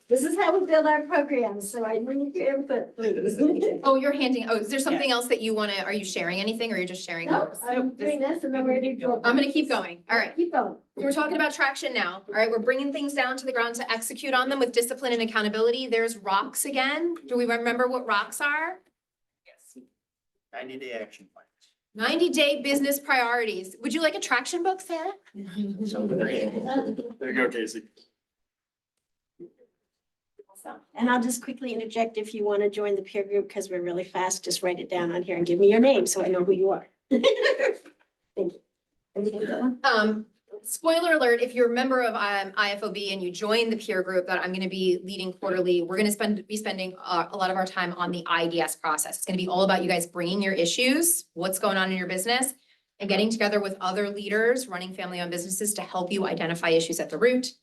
This is how we build our programs, so I need your input, please. Oh, you're handing, is there something else that you want to, are you sharing anything or you're just sharing? No, I'm doing this and then we're gonna do. I'm gonna keep going. All right. Keep going. We're talking about traction now. All right, we're bringing things down to the ground to execute on them with discipline and accountability. There's rocks again. Do we remember what rocks are? Yes. 90-day action plans. 90-day business priorities. Would you like a traction book, Sarah? There you go, Casey. And I'll just quickly interject if you want to join the peer group, because we're really fast, just write it down on here and give me your name so I know who you are. Thank you. Spoiler alert, if you're a member of IFOB and you join the peer group that I'm going to be leading quarterly, we're going to be spending a lot of our time on the IDS process. It's going to be all about you guys bringing your issues, what's going on in your business, and getting together with other leaders running family-owned businesses to help you identify issues at the root,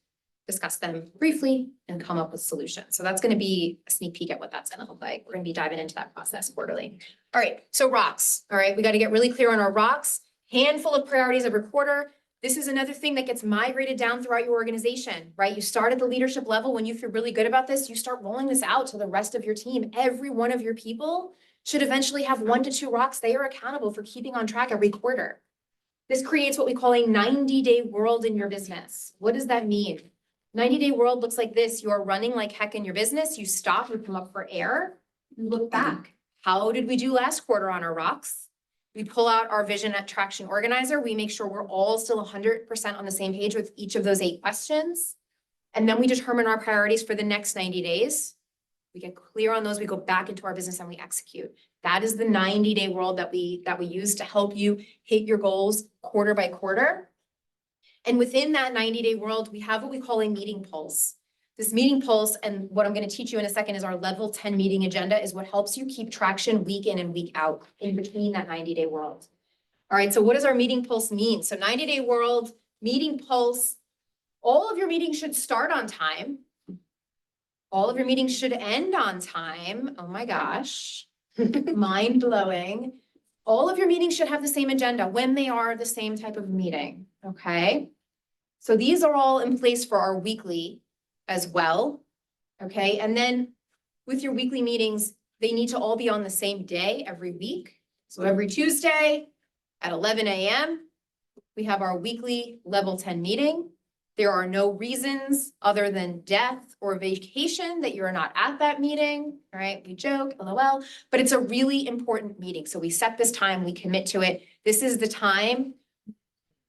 discuss them briefly, and come up with solutions. So that's going to be a sneak peek at what that's going to look like. We're going to be diving into that process quarterly. All right, so rocks. All right, we got to get really clear on our rocks. Handful of priorities every quarter. This is another thing that gets migrated down throughout your organization, right? You start at the leadership level. When you feel really good about this, you start rolling this out to the rest of your team. Every one of your people should eventually have 1 to 2 rocks they are accountable for keeping on track every quarter. This creates what we call a 90-day world in your business. What does that mean? 90-day world looks like this. You are running like heck in your business. You stop, you come up for air, you look back. How did we do last quarter on our rocks? We pull out our vision at traction organizer. We make sure we're all still 100% on the same page with each of those 8 questions. And then we determine our priorities for the next 90 days. We get clear on those. We go back into our business and we execute. That is the 90-day world that we use to help you hit your goals quarter by quarter. And within that 90-day world, we have what we call a meeting pulse. This meeting pulse, and what I'm going to teach you in a second, is our level 10 meeting agenda, is what helps you keep traction week in and week out in between that 90-day world. All right, so what does our meeting pulse mean? So 90-day world, meeting pulse, all of your meetings should start on time. All of your meetings should end on time. Oh my gosh, mind blowing. All of your meetings should have the same agenda when they are the same type of meeting, okay? So these are all in place for our weekly as well, okay? And then with your weekly meetings, they need to all be on the same day every week. So every Tuesday at 11 a.m., we have our weekly level 10 meeting. There are no reasons other than death or vacation that you're not at that meeting, all right? We joke, LOL, but it's a really important meeting. So we set this time, we commit to it. This is the time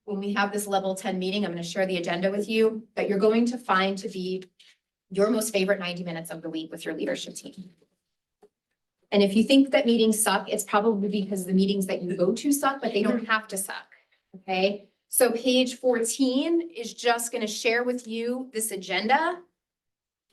when we have this level 10 meeting, I'm going to share the agenda with you, that you're going to find to be your most favorite 90 minutes of the week with your leadership team. And if you think that meetings suck, it's probably because the meetings that you go to suck, but they don't have to suck, okay? So page 14 is just going to share with you this agenda.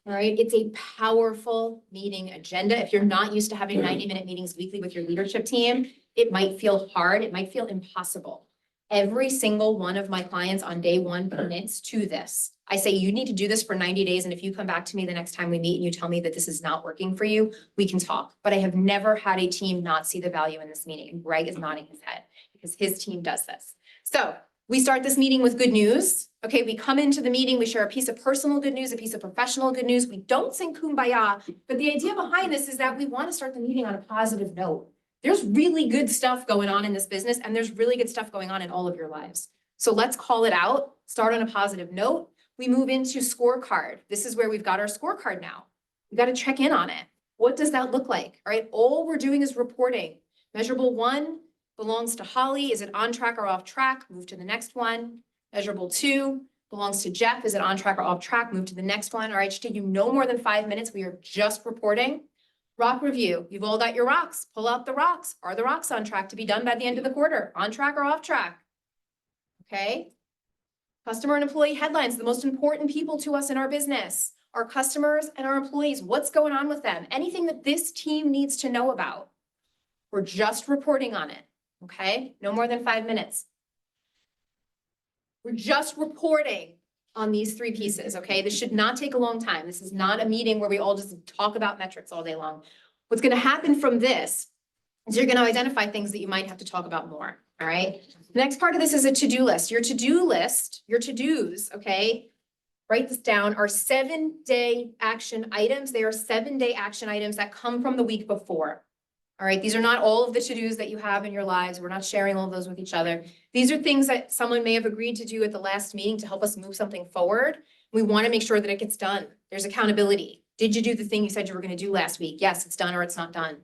All right, it's a powerful meeting agenda. If you're not used to having 90-minute meetings weekly with your leadership team, it might feel hard, it might feel impossible. Every single one of my clients on day 1 commits to this. I say, you need to do this for 90 days. And if you come back to me the next time we meet and you tell me that this is not working for you, we can talk. But I have never had a team not see the value in this meeting. And Greg is nodding his head because his team does this. So we start this meeting with good news. Okay, we come into the meeting, we share a piece of personal good news, a piece of professional good news. We don't sing kumbaya, but the idea behind this is that we want to start the meeting on a positive note. There's really good stuff going on in this business, and there's really good stuff going on in all of your lives. So let's call it out, start on a positive note. We move into scorecard. This is where we've got our scorecard now. We've got to check in on it. What does that look like? All right, all we're doing is reporting. Measurable 1 belongs to Holly. Is it on track or off track? Move to the next one. Measurable 2 belongs to Jeff. Is it on track or off track? Move to the next one. All right, should take you no more than 5 minutes. We are just reporting. Rock review. You've all got your rocks. Pull out the rocks. Are the rocks on track to be done by the end of the quarter? On track or off track? Okay. Customer and employee headlines, the most important people to us in our business. Our customers and our employees. What's going on with them? Anything that this team needs to know about. We're just reporting on it. Okay. No more than 5 minutes. We're just reporting on these 3 pieces, okay? This should not take a long time. This is not a meeting where we all just talk about metrics all day long. What's going to happen from this is you're going to identify things that you might have to talk about more, all right? The next part of this is a to-do list. Your to-do list, your to-dos, okay? Write this down, are 7-day action items. They are 7-day action items that come from the week before. All right, these are not all of the to-dos that you have in your lives. We're not sharing all of those with each other. These are things that someone may have agreed to do at the last meeting to help us move something forward. We want to make sure that it gets done. There's accountability. Did you do the thing you said you were going to do last week? Yes, it's done or it's not done.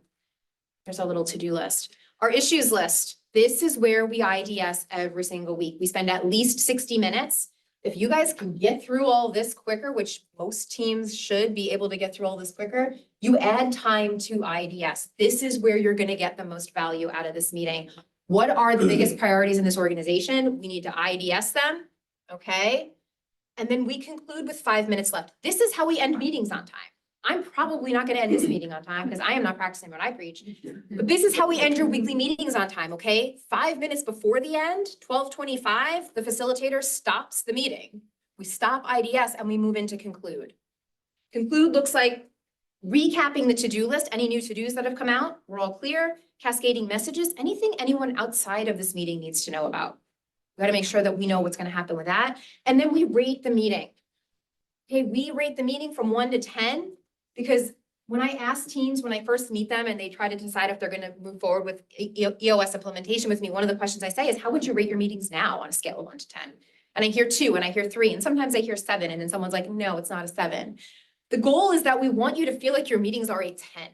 There's our little to-do list. Our issues list. This is where we IDS every single week. We spend at least 60 minutes. If you guys can get through all this quicker, which most teams should be able to get through all this quicker, you add time to IDS. This is where you're going to get the most value out of this meeting. What are the biggest priorities in this organization? We need to IDS them, okay? And then we conclude with 5 minutes left. This is how we end meetings on time. I'm probably not going to end this meeting on time because I am not practicing what I preach. But this is how we end your weekly meetings on time, okay? 5 minutes before the end, 12:25, the facilitator stops the meeting. We stop IDS and we move into conclude. Conclude looks like recapping the to-do list, any new to-dos that have come out, we're all clear, cascading messages, anything anyone outside of this meeting needs to know about. We gotta make sure that we know what's gonna happen with that. And then we rate the meeting. Okay, we rate the meeting from 1 to 10, because when I ask teams, when I first meet them and they try to decide if they're gonna move forward with EOS implementation with me, one of the questions I say is, how would you rate your meetings now on a scale of 1 to 10? And I hear 2 and I hear 3, and sometimes I hear 7, and then someone's like, no, it's not a 7. The goal is that we want you to feel like your meetings are a 10.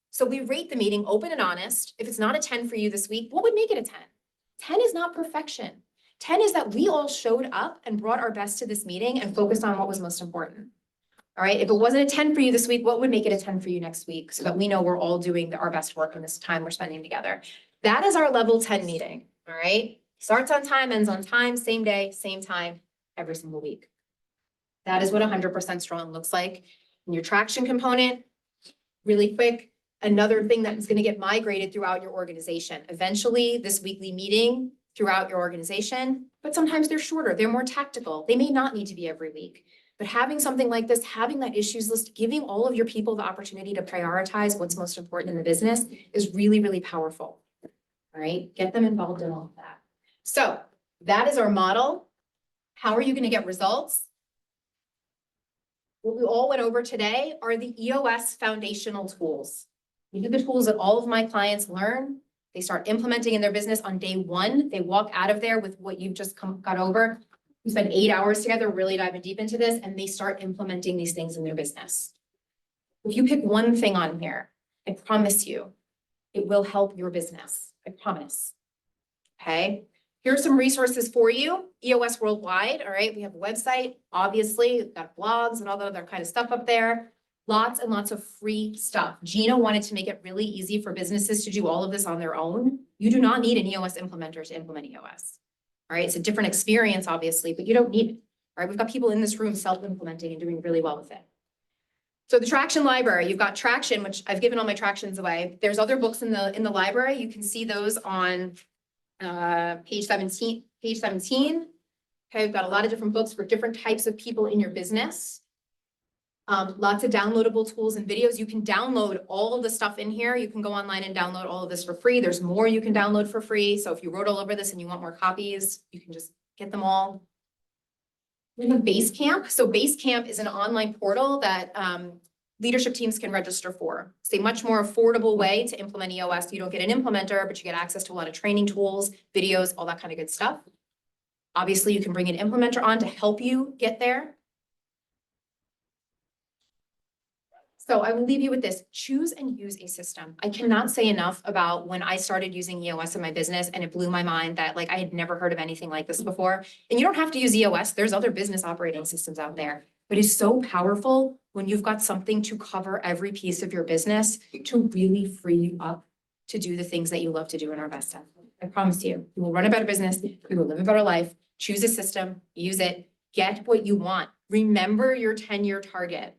So we rate the meeting open and honest. If it's not a 10 for you this week, what would make it a 10? 10 is not perfection. 10 is that we all showed up and brought our best to this meeting and focused on what was most important. All right, if it wasn't a 10 for you this week, what would make it a 10 for you next week? So that we know we're all doing our best work in this time we're spending together. That is our level 10 meeting, all right? Starts on time, ends on time, same day, same time, every single week. That is what 100% strong looks like. And your traction component, really quick, another thing that is going to get migrated throughout your organization. Eventually, this weekly meeting throughout your organization, but sometimes they're shorter, they're more tactical. They may not need to be every week. But having something like this, having that issues list, giving all of your people the opportunity to prioritize what's most important in the business is really, really powerful. All right, get them involved in all of that. So that is our model. How are you going to get results? What we all went over today are the EOS foundational tools. These are the tools that all of my clients learn. They start implementing in their business on day 1. They walk out of there with what you've just got over. We spend 8 hours together really diving deep into this, and they start implementing these things in their business. If you pick one thing on here, I promise you, it will help your business. I promise. Okay. Here are some resources for you. EOS Worldwide. All right. We have a website, obviously, we've got blogs and all the other kind of stuff up there. Lots and lots of free stuff. Gina wanted to make it really easy for businesses to do all of this on their own. You do not need an EOS implementer to implement EOS. All right, it's a different experience, obviously, but you don't need it. All right, we've got people in this room self-implementing and doing really well with it. So the Traction Library, you've got Traction, which I've given all my Tractions away. There's other books in the library. You can see those on page 17. Okay, we've got a lot of different books for different types of people in your business. Lots of downloadable tools and videos. You can download all of the stuff in here. You can go online and download all of this for free. There's more you can download for free. So if you wrote all over this and you want more copies, you can just get them all. We have Basecamp. So Basecamp is an online portal that leadership teams can register for. It's a much more affordable way to implement EOS. You don't get an implementer, but you get access to a lot of training tools, videos, all that kind of good stuff. Obviously, you can bring an implementer on to help you get there. So I will leave you with this. Choose and use a system. I cannot say enough about when I started using EOS in my business, and it blew my mind that like I had never heard of anything like this before. And you don't have to use EOS. There's other business operating systems out there, but it's so powerful when you've got something to cover every piece of your business to really free you up to do the things that you love to do in our best time. I promise you, you will run a better business. You will live a better life. Choose a system, use it, get what you want. Remember your 10-year target.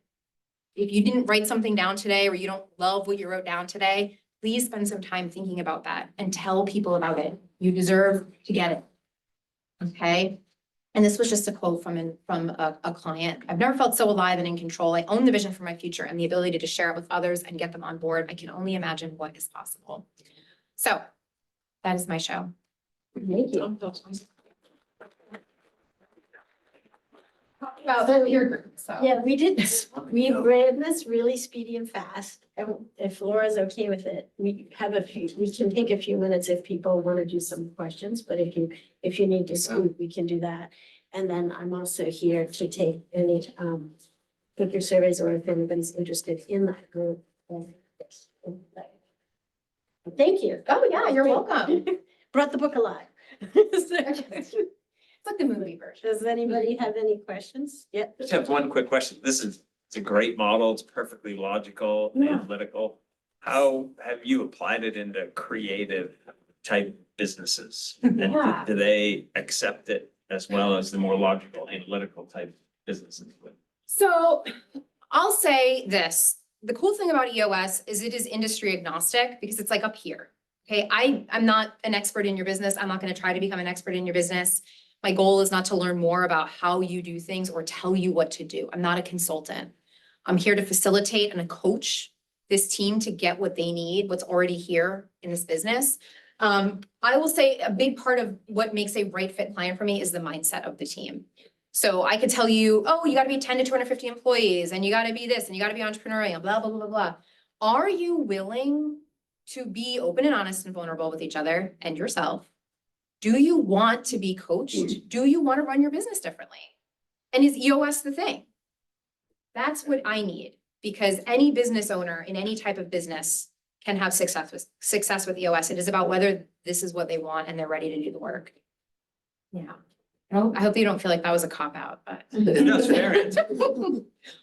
If you didn't write something down today or you don't love what you wrote down today, please spend some time thinking about that and tell people about it. You deserve to get it. Okay. And this was just a quote from a client. I've never felt so alive and in control. I own the vision for my future and the ability to share it with others and get them on board. I can only imagine what is possible. So that is my show. Thank you. About your group, so. Yeah, we did, we ran this really speedy and fast. And if Laura's okay with it, we can take a few minutes if people want to do some questions, but if you need to scoot, we can do that. And then I'm also here to take any figure surveys or if anybody's interested in that group. Thank you. Oh, yeah, you're welcome. Brought the book alive. It's like the movie version. Does anybody have any questions? Yeah. Just have one quick question. It's a great model. It's perfectly logical, Yeah. analytical. How have you applied it into creative type businesses? And Yeah. do they accept it as well as the more logical, analytical type businesses? So I'll say this, the cool thing about EOS is it is industry agnostic because it's like up here. Okay, I'm not an expert in your business. I'm not going to try to become an expert in your business. My goal is not to learn more about how you do things or tell you what to do. I'm not a consultant. I'm here to facilitate and coach this team to get what they need, what's already here in this business. I will say a big part of what makes a right fit client for me is the mindset of the team. So I could tell you, oh, you gotta be 10 to 250 employees and you gotta be this and you gotta be entrepreneurial, blah, blah, blah, blah, blah. Are you willing to be open and honest and vulnerable with each other and yourself? Do you want to be coached? Do you want to run your business differently? And is EOS the thing? That's what I need, because any business owner in any type of business can have success with EOS. It is about whether this is what they want and they're ready to do the work. Yeah. I hope you don't feel like that was a cop-out, but No, it's fair.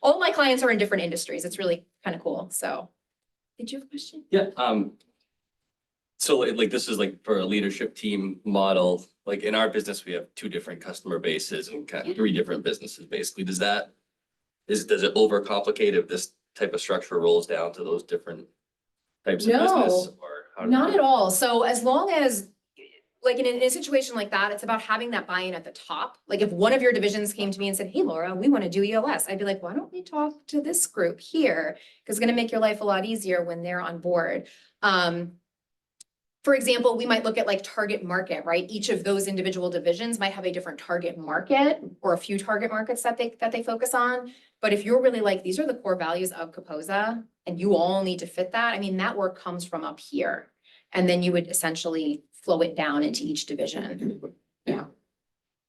all my clients are in different industries. It's really kind of cool. So, did you have a question? Yeah, so like this is like for a leadership team model, like in our business, we have 2 different customer bases and kind of 3 different businesses, basically. Does it overcomplicate if this type of structure rolls down to those different types of business? No, Or how not at all. So as long as, like in a situation like that, it's about having that buy-in at the top. Like if one of your divisions came to me and said, hey, Laura, we want to do EOS. I'd be like, why don't we talk to this group here? Because it's going to make your life a lot easier when they're on board. For example, we might look at like target market, right? Each of those individual divisions might have a different target market or a few target markets that they focus on. But if you're really like, these are the core values of Kaposa and you all need to fit that, I mean, that work comes from up here. And then you would essentially flow it down into each division. Yeah.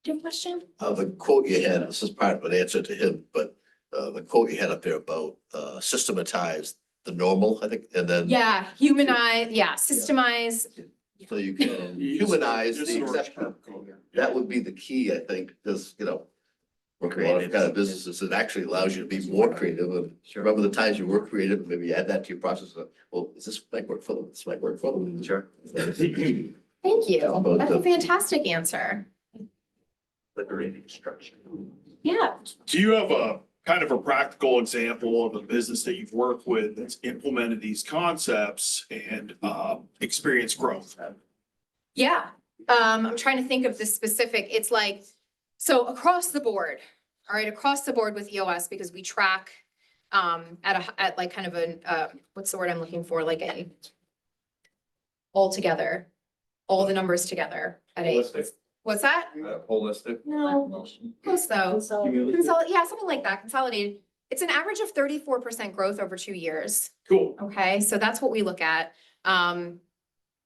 Do you have a question? The quote you had, this is part of an answer to him, but the quote you had up there about systematize the normal, I think, and then. Yeah, humanize, yeah, systemize. So you can humanize Just the sort of exception. go there. That would be the key, I think, because, working a lot of kind of businesses, it actually allows you to be more creative. And remember the times you were creative, maybe add that to your process of, well, is this might work for them? This might work for them. Sure. Thank you. That's a fantastic answer. Liberating structure. Yeah. Do you have a kind of a practical example of a business that you've worked with that's implemented these concepts and experienced growth? Yeah, I'm trying to think of the specific, it's like, so across the board, all right, across the board with EOS, because we track at like kind of a, what's the word I'm looking for, like a all together, all the numbers together at a, Holistic. what's that? Holistic. No, close though. Yeah, something like that, consolidated. It's an average of 34% growth over 2 years. Cool. Okay, so that's what we look at.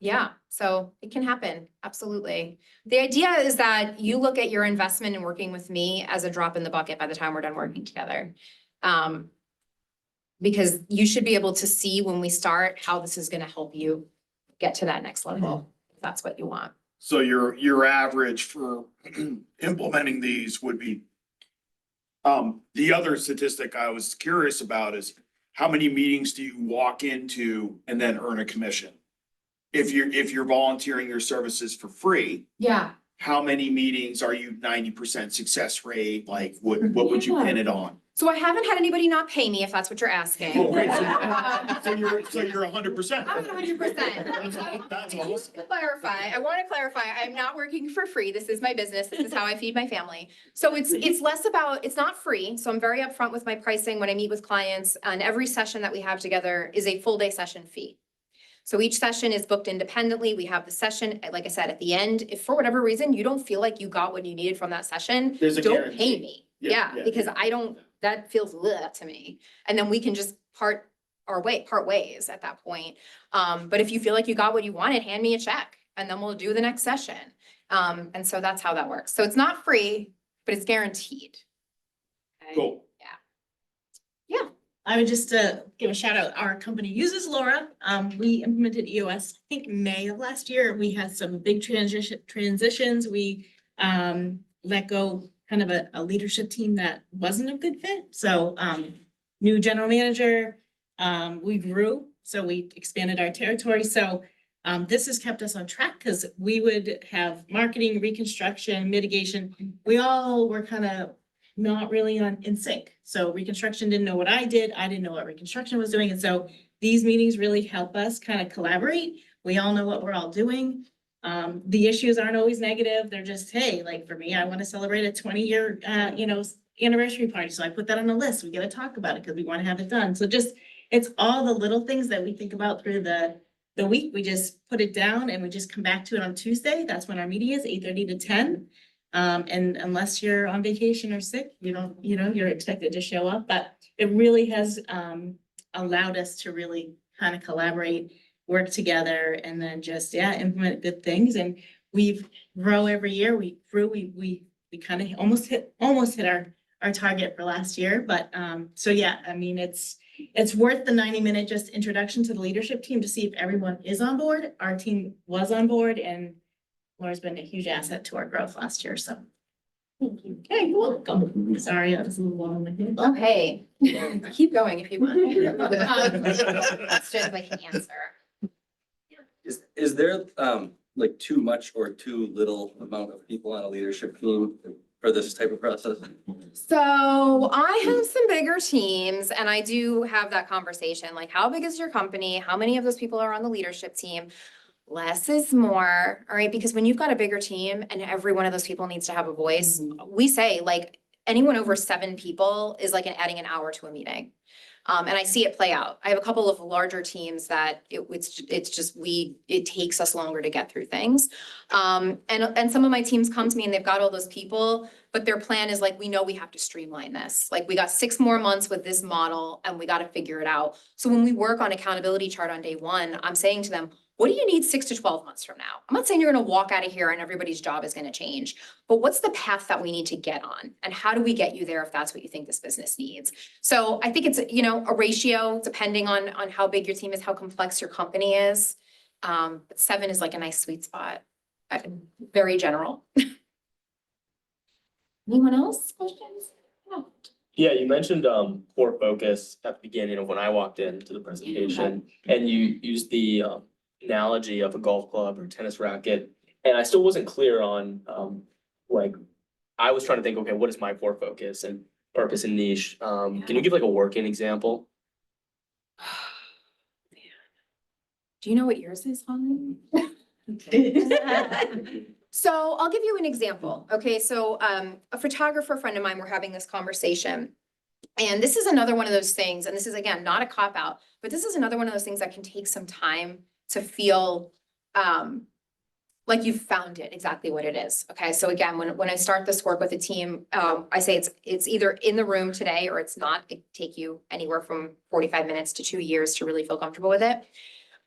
Yeah, so it can happen, absolutely. The idea is that you look at your investment in working with me as a drop in the bucket by the time we're done working together. Because you should be able to see when we start how this is gonna help you get to that next level, if that's what you want. So your average for implementing these would be. The other statistic I was curious about is how many meetings do you walk into and then earn a commission? If you're volunteering your services for free, Yeah. how many meetings are you 90% success rate? Like what would you pin it on? So I haven't had anybody not pay me, if that's what you're asking. Oh, great. So you're 100%. I'm at 100%. That's awesome. I want to clarify, I'm not working for free. This is my business. This is how I feed my family. So it's less about, it's not free. So I'm very upfront with my pricing when I meet with clients, and every session that we have together is a full day session fee. So each session is booked independently. We have the session, like I said, at the end. If for whatever reason you don't feel like you got what you needed from that session, There's a don't guarantee. pay me. Yeah, Yeah, because I don't, that feels ugh to me. And then we can just part ways at that point. But if you feel like you got what you wanted, hand me a check and then we'll do the next session. And so that's how that works. So it's not free, but it's guaranteed. Okay? Cool. I would just give a shout out. Our company uses Laura. We implemented EOS, I think May of last year. We had some big transitions. We let go kind of a leadership team that wasn't a good fit. So new general manager, we grew, so we expanded our territory. So this has kept us on track because we would have marketing, reconstruction, mitigation. We all were kind of not really in sync. So reconstruction didn't know what I did. I didn't know what reconstruction was doing. And so these meetings really help us kind of collaborate. We all know what we're all doing. The issues aren't always negative. They're just, hey, like for me, I want to celebrate a 20-year, anniversary party. So I put that on the list. We got to talk about it because we want to have it done. So just, it's all the little things that we think about through the the week, we just put it down and we just come back to it on Tuesday. That's when our meeting is, 8:30 to 10. And unless you're on vacation or sick, you're expected to show up, but it really has allowed us to really kind of collaborate, work together, and then just, implement good things. And we've grow every year. We kind of almost hit our target for last year. But so yeah, I mean, it's worth the 90-minute just introduction to the leadership team to see if everyone is on board. Our team was on board, and Laura's been a huge asset to our growth last year, so. Thank you. Okay, you're welcome. Sorry, that was a little long. Okay, keep going if you want. Questions I can answer. Is there like too much or too little amount of people on a leadership team for this type of process? So I have some bigger teams and I do have that conversation, like how big is your company? How many of those people are on the leadership team? Less is more, all right? Because when you've got a bigger team and every one of those people needs to have a voice, we say like anyone over 7 people is like adding an hour to a meeting. And I see it play out. I have a couple of larger teams that it takes us longer to get through things. And some of my teams come to me and they've got all those people, but their plan is like, we know we have to streamline this. Like we got 6 more months with this model and we got to figure it out. So when we work on accountability chart on day 1, I'm saying to them, what do you need 6 to 12 months from now? I'm not saying you're going to walk out of here and everybody's job is going to change, but what's the path that we need to get on? And how do we get you there if that's what you think this business needs? So I think it's, a ratio depending on how big your team is, how complex your company is. But 7 is like a nice sweet spot. Very general. Anyone else? Questions? No. Yeah, you mentioned core focus at the beginning of when I walked into the presentation, and you used the analogy of a golf club or tennis racket, and I still wasn't clear on like I was trying to think, okay, what is my core focus and purpose and niche? Can you give like a working example? Do you know what yours is, Holly? So I'll give you an example. Okay, so a photographer friend of mine, we're having this conversation. And this is another one of those things, and this is again, not a cop out, but this is another one of those things that can take some time to feel like you've found it exactly what it is. Okay, so again, when I start this work with a team, I say it's either in the room today or it's not. It take you anywhere from 45 minutes to 2 years to really feel comfortable with it.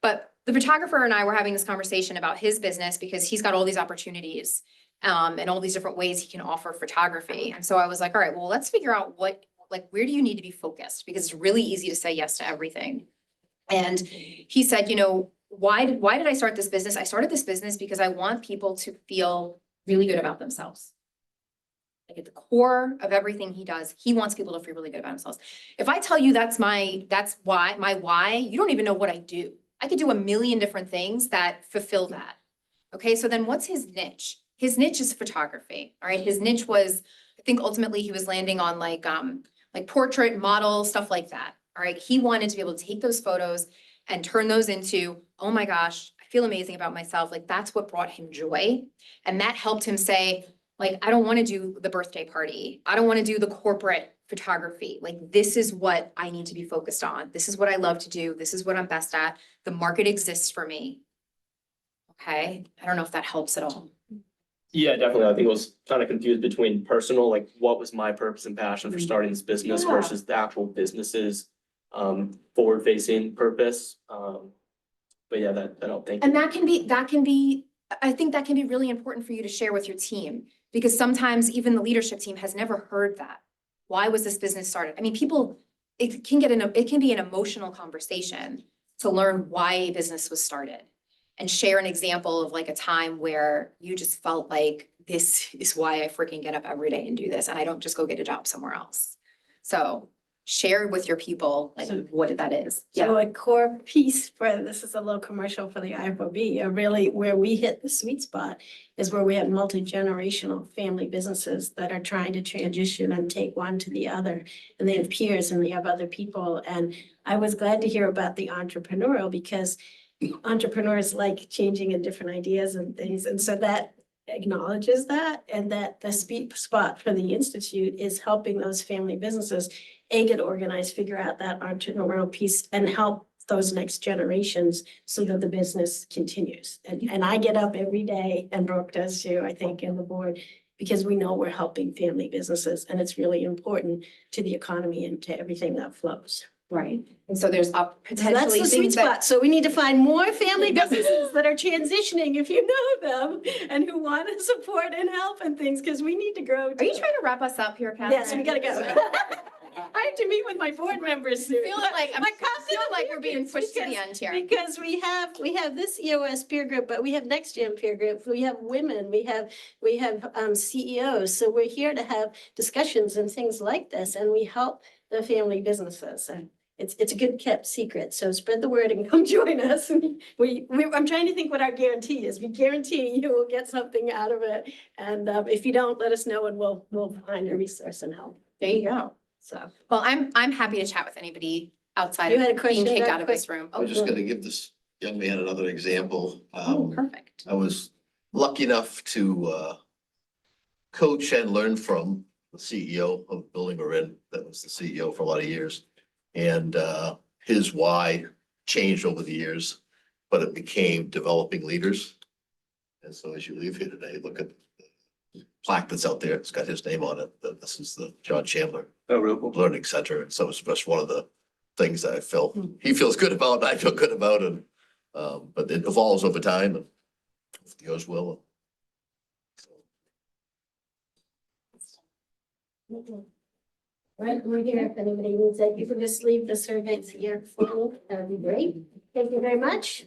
But the photographer and I were having this conversation about his business because he's got all these opportunities and all these different ways he can offer photography. And so I was like, all right, well, let's figure out where do you need to be focused? Because it's really easy to say yes to everything. And he said, why did I start this business? I started this business because I want people to feel really good about themselves. Like at the core of everything he does, he wants people to feel really good about themselves. If I tell you that's my why, you don't even know what I do. I could do 1 million different things that fulfill that. Okay, so then what's his niche? His niche is photography. All right, his niche was, I think ultimately he was landing on like portrait, model, stuff like that. All right, he wanted to be able to take those photos and turn those into, oh my gosh, I feel amazing about myself. Like that's what brought him joy. And that helped him say, like, I don't want to do the birthday party. I don't want to do the corporate photography. Like, this is what I need to be focused on. This is what I love to do. This is what I'm best at. The market exists for me. Okay. I don't know if that helps at all. Yeah, definitely. I think I was kind of confused between personal, like what was my purpose and passion for starting this business Yeah. versus the actual business's forward-facing purpose. But yeah, that helped. Thank you. And I think that can be really important for you to share with your team, because sometimes even the leadership team has never heard that. Why was this business started? I mean, it can be an emotional conversation to learn why a business was started and share an example of like a time where you just felt like this is why I freaking get up every day and do this. And I don't just go get a job somewhere else. So share with your people like what that is. So a core piece this is a little commercial for the IFOB, really where we hit the sweet spot is where we have multi-generational family businesses that are trying to transition and take one to the other. And they have peers and they have other people. And I was glad to hear about the entrepreneurial, because entrepreneurs like changing and different ideas and things. And so that acknowledges that, and that the sweet spot for the Institute is helping those family businesses get organized, figure out that entrepreneurial piece and help those next generations so that the business continues. And I get up every day, and Brooke does too, I think, and the board, because we know we're helping family businesses, and it's really important to the economy and to everything that flows. Right. And so there's So that's potentially the sweet things that, spot. So we need to find more family businesses that are transitioning, if you know them, and who want to support and help and things, because we need to grow. are you trying to wrap us up here, Catherine? Yes, we gotta go. I have to meet with my board members soon. Feels like, I'm My feeling like we're being pushed to the because- end here. Because we have this EOS peer group, but we have Next Gen peer group, we have women, we have CEOs. So we're here to have discussions and things like this, and we help the family businesses. And it's a good kept secret. So spread the word and come join us. I'm trying to think what our guarantee is. We guarantee you will get something out of it. And if you don't, let us know and we'll find a resource and help. There you go. So. Well, I'm happy to chat with anybody outside You had a of being question, kicked Doug, out of this room. I was just gonna give this young man another example. Oh, perfect. I was lucky enough to coach and learn from the CEO of the building we're in, that was the CEO for a lot of years. And his why changed over the years, but it became developing leaders. And so as you leave here today, look at the plaque that's out there. It's got his name on it. This is the John Chandler Oh, real cool. Learning Center. And so it's just one of the things that I felt he feels good about and I feel good about. And but it evolves over time and yours will. Right, we're here if anybody needs it. You can just leave the surveys here for me. That would be great. Thank you very much.